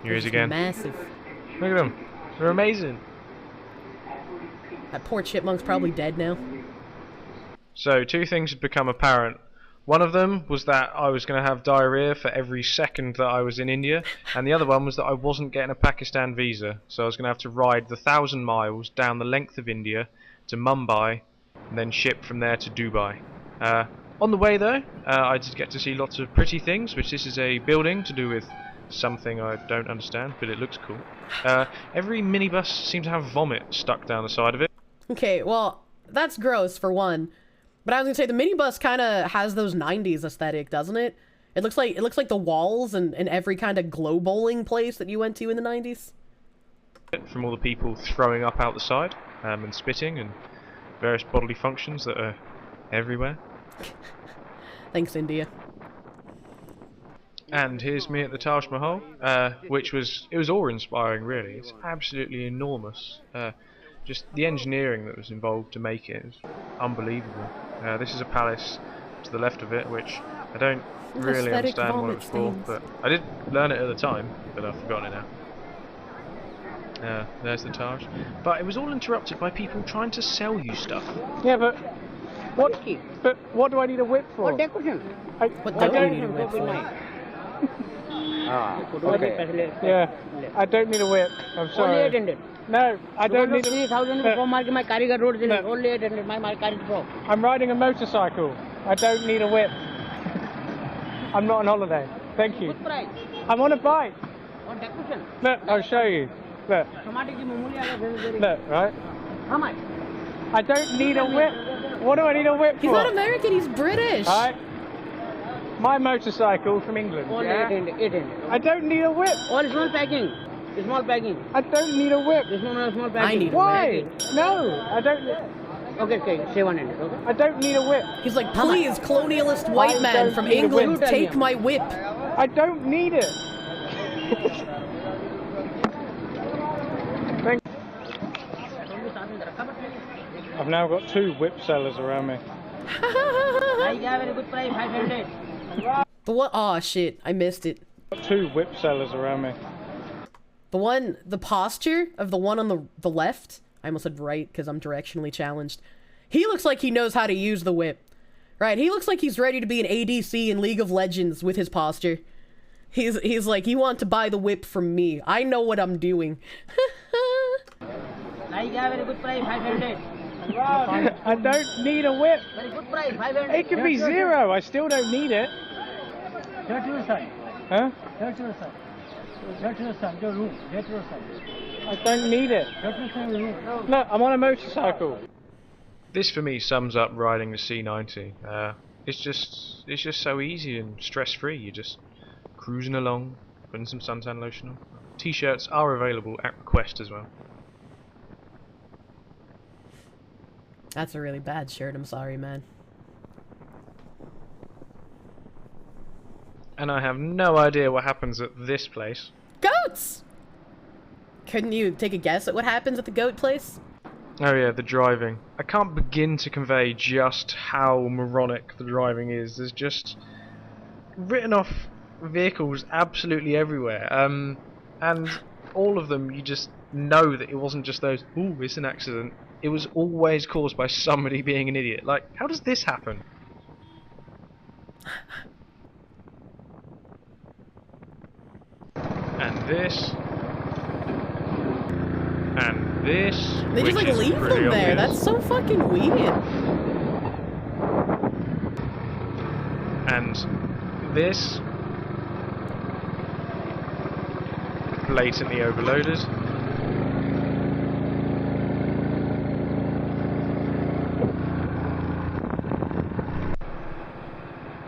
Here he is It's again. Massive. Look at them. They're amazing. That poor chipmunk's probably dead now. So, 2 things had become apparent. One of them was that I was going to have diarrhea for every second that I was in India, and the other one was that I wasn't getting a Pakistan visa, so I was going to have to ride the 1,000 miles down the length of India to Mumbai, and then ship from there to Dubai. On the way though, I did get to see lots of pretty things, which this is a building to do with something I don't understand, but it looks cool. Every minibus seemed to have vomit stuck down the side of it. Okay, well, that's gross for one. But I was gonna say the minibus kind of has those '90s aesthetic, doesn't it? It looks like the walls and every kind of glow bowling place that you went to in the '90s. From all the people throwing up out the side, and spitting, and various bodily functions that are everywhere. Thanks, India. And here's me at the Taj Mahal, which was awe-inspiring, really. It's absolutely enormous. Just the engineering that was involved to make it is unbelievable. This is a palace to the left of it, which I don't really Aesthetic understand what vomit it's for, stains. but I did learn it at the time, but I've forgotten it now. There's the Taj. But it was all interrupted by people trying to sell you stuff. Yeah, but what do I need a whip for? What I don't you don't need a whip for? Okay. Yeah, I don't need a whip. I'm sorry. Only 800. No, I don't need a 3,000 from my Karigar road. Only 800. My car is broke. I'm riding a motorcycle. I don't need a whip. I'm not on holiday. Thank you. Good price. I'm on a bike. What decoration? Look, I'll show you. Look, Tomato ki mamuli agar very. look, right? How much? I don't need a whip. What do I need a whip He's for? not American. He's British. Alright. My motorcycle from England. Only Yeah? 800. 800. I don't need a whip. All small packing. Small packing. I don't need a whip. This one small packing. need a Why? No, I don't. Okay, 700. Okay. I don't need a whip. He's like, please, colonialist white I man don't from need a England, whip. take my whip. I don't need it. Thank. I've now got 2 whip sellers around me. I got very good price. 500. The what? Oh shit! I missed it. 2 whip sellers around me. The posture of the one on the left, I almost said right because I'm directionally challenged. He looks like he knows how to use the whip. Right, he looks like he's ready to be an ADC in League of Legends with his posture. He's like, you want to buy the whip from me. I know what I'm doing. I got very good price. 500. I don't need a whip. Very good price. 500. It can be 0. I still don't need it. Get your side. Huh? Get your side. Get your side. Your room. Get your side. I don't need it. Get your side. Room. Look, I'm on a motorcycle. This for me sums up riding the C90. it's just so easy and stress-free. You're just cruising along, putting some suntan lotion on. T-shirts are available at request as well. That's a really bad shirt, I'm sorry, man. And I have no idea what happens at this place. Goats! Couldn't you take a guess at what happens at the goat place? Oh yeah, the driving. I can't begin to convey just how moronic the driving is. There's just written off vehicles absolutely everywhere. And all of them, you just know that it wasn't just those, ooh, it's an accident. It was always caused by somebody being an idiot. Like, how does this happen? And this. And this. They just like leave them there. That's so fucking weird. And this. Blatantly overloaded.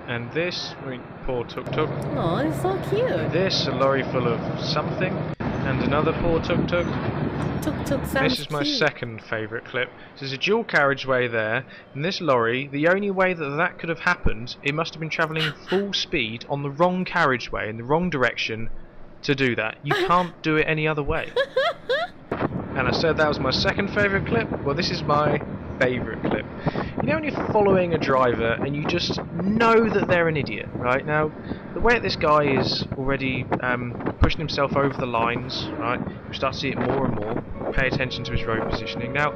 And this, I mean, poor tuk-tuk. Oh, it's so cute. This, a lorry full of something, and another poor tuk-tuk. Tuk-tuk sounds This is my cute. second favourite clip. There's a dual carriageway there, and this lorry, the only way that that could have happened, it must have been travelling full speed on the wrong carriageway, in the wrong direction, to do that. You can't do it any other way. And I said that was my second favourite clip. Well, this is my favourite clip. You know when you're following a driver and you just know that they're an idiot, right? Now, the way that this guy is already pushing himself over the lines, right? You start to see it more and more. Pay attention to his road positioning. Now,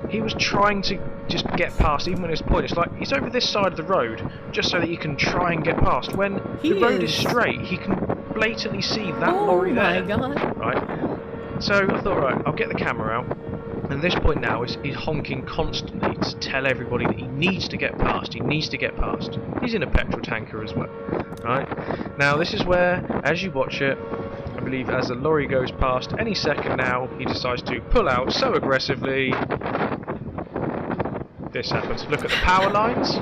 he was trying to just get past, even when it's point. It's like, he's over this side of the road just so that he can try and get past. When the road is straight, he can blatantly see that lorry there. Oh my god. Right? So I thought, right, I'll get the camera out. And at this point now, he's honking constantly to tell everybody that he needs to get past. He needs to get past. He's in a petrol tanker as well. Right? Now this is where, as you watch it, I believe as the lorry goes past, any second now, he decides to pull out so aggressively. This happens. Look at the power lines.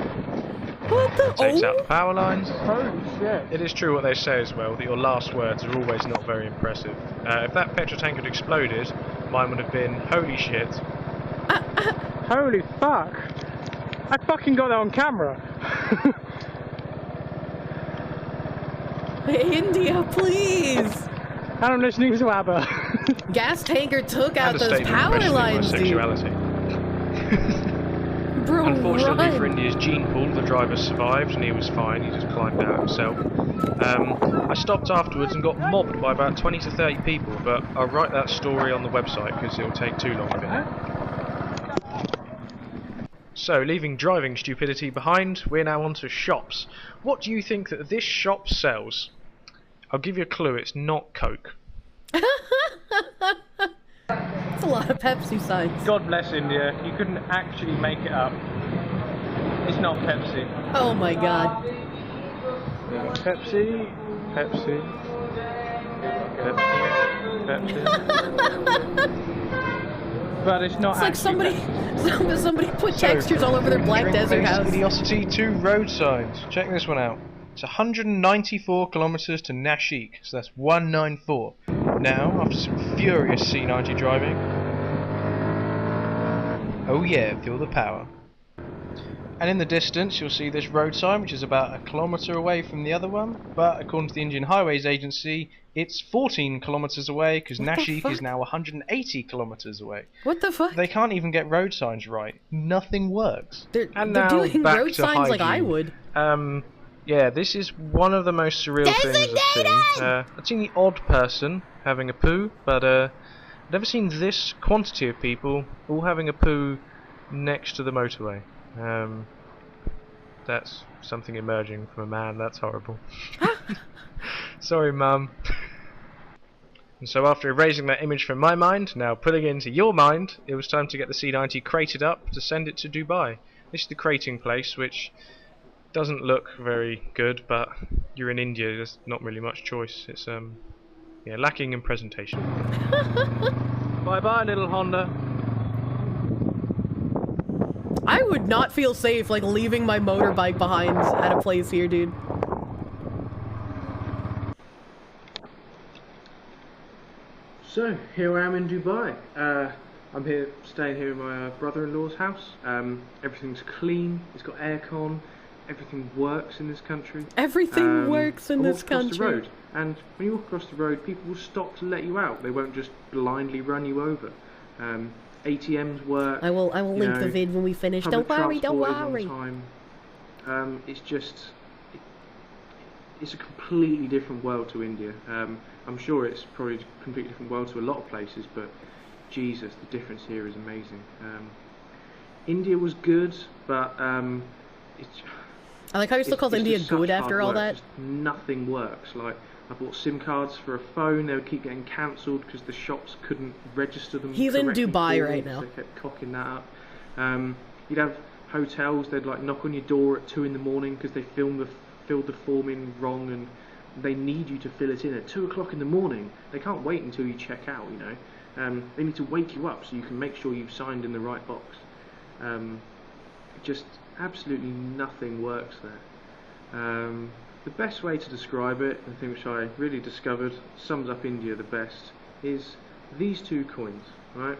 What the? Takes out the power lines. Oh shit. It is true what they say as well, that your last words are always not very impressive. If that petrol tank had exploded, mine would have been, holy shit. Holy fuck. I fucking got that on camera. India, please. And I'm listening to ABBA. Gas tanker took out And a those statement power questioning my lines, dude. sexuality. Bro, Unfortunately run. for India's gene pool, the driver survived and he was fine, he just climbed out himself. I stopped afterwards and got mobbed by about 20 to 30 people, but I'll write that story on the website because it'll take too long of it. So, leaving driving stupidity behind, we're now on to shops. What do you think that this shop sells? I'll give you a clue, it's not Coke. That's a lot of Pepsi signs. God bless India. You couldn't actually make it up. It's not Pepsi. Oh my god. Pepsi. Pepsi. Pepsi. But it's not. It's like actually somebody put textures all over their Black Desert house. Idiocity 2 road signs. Check this one out. It's 194 kilometers to Nashik, so that's 194. Now, after some furious C90 driving, oh yeah, feel the power. And in the distance, you'll see this road sign, which is about a kilometer away from the other one. But according to the Indian Highways Agency, it's 14 kilometers away because Nashik is now 180 kilometers away. What the fuck? They can't even get road signs right. Nothing works. They're now doing back road to signs like I hygiene. would. Yeah, this is one of the most surreal things I've seen. I've seen the odd person having a poo, but I've never seen this quantity of people all having a poo next to the motorway. That's something emerging from a man, that's horrible. Sorry, Mum. And so after erasing that image from my mind, now putting it into your mind, it was time to get the C90 crated up to send it to Dubai. This is the crating place, which doesn't look very good, but you're in India, there's not really much choice. It's yeah, lacking in presentation. Bye bye, little Honda. I would not feel safe, like, leaving my motorbike behind at a place here, dude. So, here I am in Dubai. I'm here, staying here in my brother-in-law's house. Everything's clean, it's got aircon, everything works in this country. Everything works in I this walked across country. the road, and when you walk across the road, people will stop to let you out. They won't just blindly run you over. ATMs work. I will link the know, vid when we finish. public Don't worry, don't transport is worry. on time. It's just, it's a completely different world to India. I'm sure it's probably a completely different world to a lot of places, but Jesus, the difference here is amazing. India was good, but it's. I like how you're still calls India just good such after hard all work. that. Just nothing works. Like, I bought SIM cards for a phone, they would keep getting cancelled because the shops couldn't register them. He's in correctly Dubai for me, right 'cause now. They kept cocking that up. You'd have hotels, they'd like knock on your door at 2 in the morning because they filled the form in wrong, and they need you to fill it in at 2 o'clock in the morning. They can't wait until you check out, you know. They need to wake you up so you can make sure you've signed in the right box. Just absolutely nothing works there. The best way to describe it, the thing which I really discovered sums up India the best, is these two coins, right?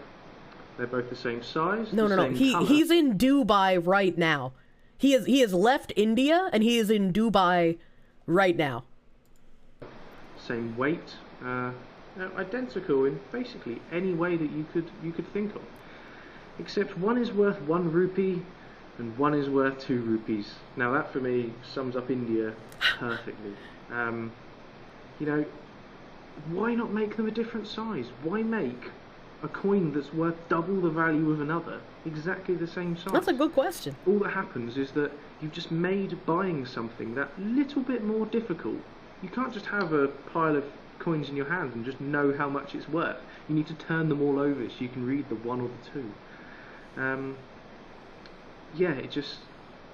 They're both the same size. No. colour. He's in Dubai right now. He has left India and he is in Dubai right now. Same weight, identical in basically any way that you could think of, except one is worth 1 rupee and one is worth 2 rupees. Now that for me sums up India perfectly. You know, why not make them a different size? Why make a coin that's worth double the value of another exactly the same size? That's a good question. All that happens is that you've just made buying something that little bit more difficult. You can't just have a pile of coins in your hand and just know how much it's worth. You need to turn them all over so you can read the 1 or the 2.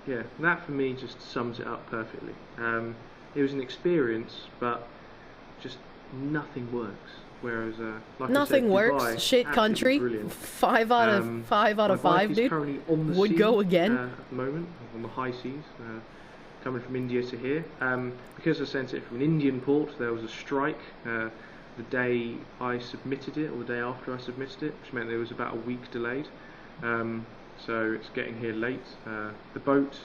Yeah, that for me just sums it up perfectly. It was an experience, but just nothing works. Whereas, like Nothing I said, works. Dubai, Shit absolutely country. brilliant. 5 out of 5 out of My bike 5, is dude. currently on the Would sea, go again. at the moment, on the high seas, coming from India to here. Because I sent it from an Indian port, there was a strike the day I submitted it, or the day after I submitted it, which meant there was about a week delayed. So it's getting here late. The boat,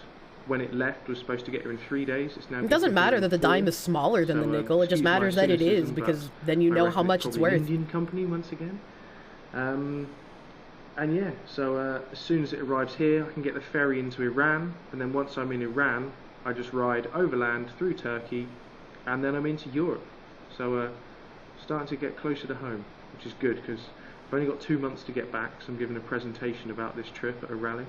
when it left, was supposed to get here in 3 days. It's now. It doesn't matter that the dime is smaller than the nickel. It just matters that it is, because then you know how much it's worth. An Indian company once again. And yeah, so as soon as it arrives here, I can get the ferry into Iran, and then once I'm in Iran, I just ride overland through Turkey, and then I'm into Europe. So starting to get closer to home, which is good because I've only got 2 months to get back, so I'm giving a presentation about this trip at a rally.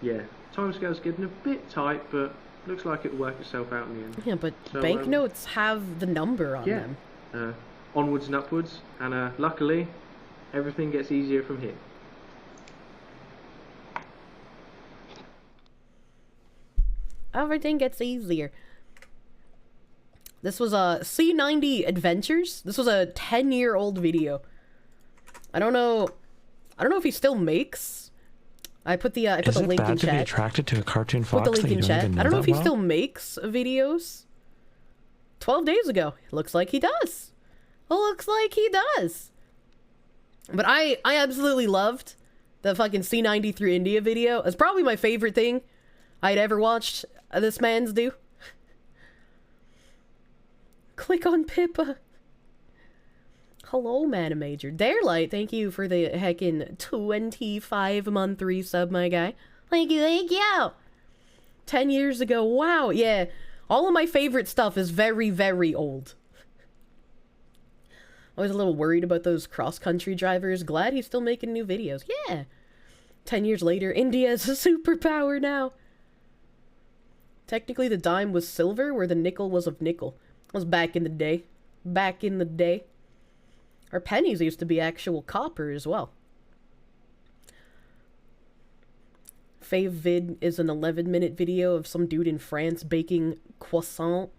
Yeah, timescale's getting a bit tight, but looks like it'll work itself out in the end. Yeah, but So, banknotes have the number on them. Onwards and upwards, and luckily, everything gets easier from here. Everything gets easier. This was a C90 Adventures. This was a 10-year-old video. I don't know if he still makes. I put the link in chat. Is it bad to be attracted to a cartoon fox? Put the link in chat. I don't know if he still makes videos. 12 days ago. Looks like he does. Looks like he does. But I absolutely loved the fucking C90 through India video. It's probably my favorite thing I'd ever watched this man's do. Click on Pippa. Hello, Manimajor. Darelight, thank you for the heckin' 25-month resub, my guy. Thank you. 10 years ago. Wow, yeah. All of my favorite stuff is very, very old. I was a little worried about those cross-country drivers. Glad he's still making new videos. Yeah. 10 years later, India is a superpower now. Technically, the dime was silver, where the nickel was of nickel. That was back in the day. Back in the day. Our pennies used to be actual copper as well. Fave vid is an 11-minute video of some dude in France baking croissant.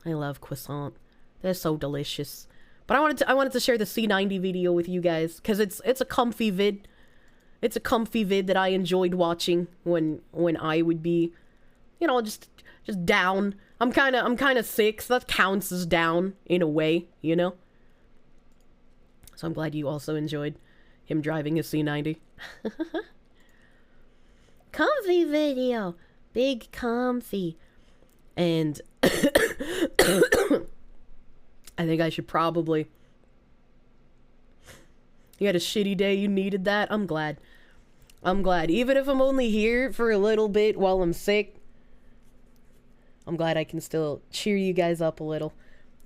I love croissant. They're so delicious. But I wanted to share the C90 video with you guys because it's a comfy vid. It's a comfy vid that I enjoyed watching when I would be, you know, just down. I'm kind of sick, so that counts as down in a way, you know? So I'm glad you also enjoyed him driving his C90. Comfy video. Big comfy. And I think I should probably... You had a shitty day, you needed that? I'm glad. I'm glad. Even if I'm only here for a little bit while I'm sick, I'm glad I can still cheer you guys up a little.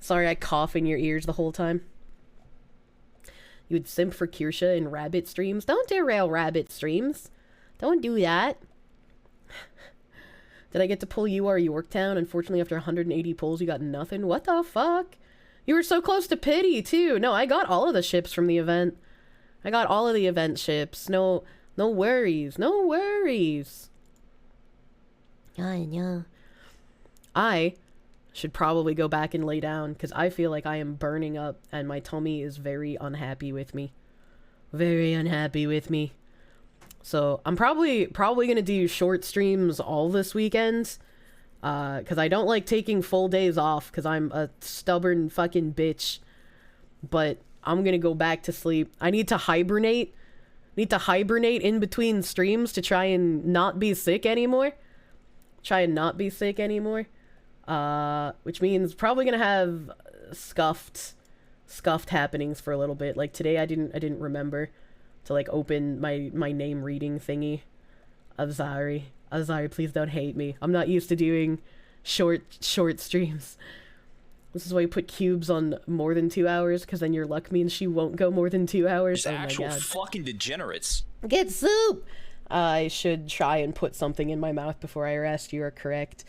Sorry I cough in your ears the whole time. You would simp for Kirsha in Rabbit streams? Don't derail Rabbit streams. Don't do that. Did I get to pull Yorktown? Unfortunately, after 180 pulls, you got nothing. What the fuck? You were so close to Pity, too. No, I got all of the ships from the event. I got all of the event ships. No worries. No worries. Yeah. I should probably go back and lay down, because I feel like I am burning up, and my tummy is very unhappy with me. Very unhappy with me. So, I'm probably gonna do short streams all this weekend, because I don't like taking full days off, because I'm a stubborn fucking bitch. But I'm gonna go back to sleep. I need to hibernate. In between streams to try and not be sick anymore. Which means probably gonna have scuffed happenings for a little bit. Like today I didn't remember to like open my name reading thingy. I'm sorry, please don't hate me. I'm not used to doing short streams. This is why you put cubes on more than 2 hours, because then your luck means she won't go more than 2 hours. There's oh actual my God. fucking degenerates. Get soup! I should try and put something in my mouth before I rest. You are correct.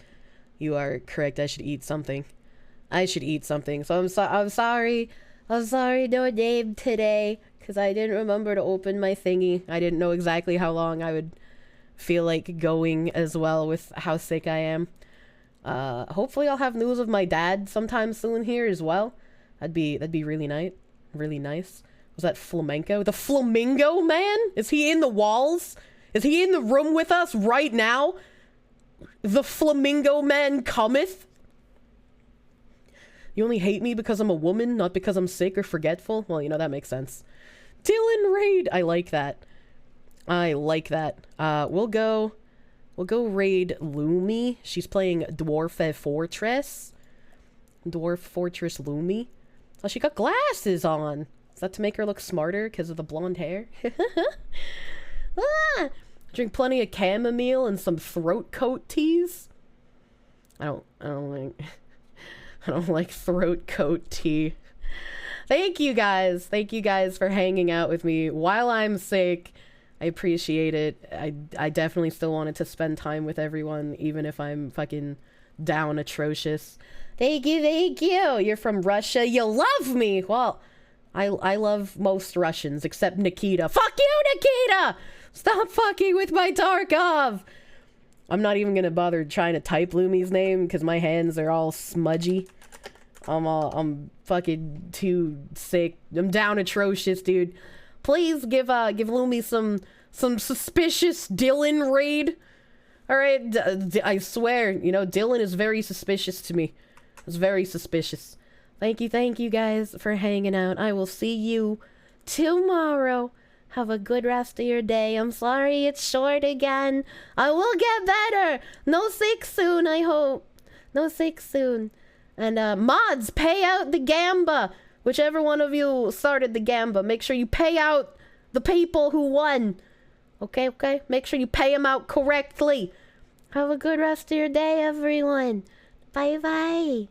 I should eat something. So I'm sorry, no name today, because I didn't remember to open my thingy. I didn't know exactly how long I would feel like going as well with how sick I am. Hopefully I'll have news of my dad sometime soon here as well. That'd be really nice. Was that Flamenco? The Flamingo Man? Is he in the walls? Is he in the room with us right now? The Flamingo Man cometh? You only hate me because I'm a woman, not because I'm sick or forgetful? Well, you know, that makes sense. Dylan Raid! I like that. We'll go raid Lumi. She's playing Dwarf Fortress. Dwarf Fortress Lumi. Oh, she got glasses on. Is that to make her look smarter because of the blonde hair? Drink plenty of chamomile and some throat coat teas. I don't like throat coat tea. Thank you guys for hanging out with me while I'm sick. I appreciate it. I definitely still wanted to spend time with everyone, even if I'm fucking down atrocious. Thank you. You're from Russia. You love me. Well, I love most Russians except Nikita. Fuck you, Nikita! Stop fucking with my Tarkov! I'm not even gonna bother trying to type Lumi's name because my hands are all smudgy. I'm fucking too sick. I'm down atrocious, dude. Please give Lumi some suspicious Dylan raid. Alright, I swear, you know, Dylan is very suspicious to me. It's very suspicious. Thank you guys for hanging out. I will see you tomorrow. Have a good rest of your day. I'm sorry it's short again. I will get better. No sick soon, I hope. No sick soon. And mods, pay out the Gamba. Whichever one of you started the Gamba, make sure you pay out the people who won. Okay? Make sure you pay them out correctly. Have a good rest of your day, everyone. Bye-bye.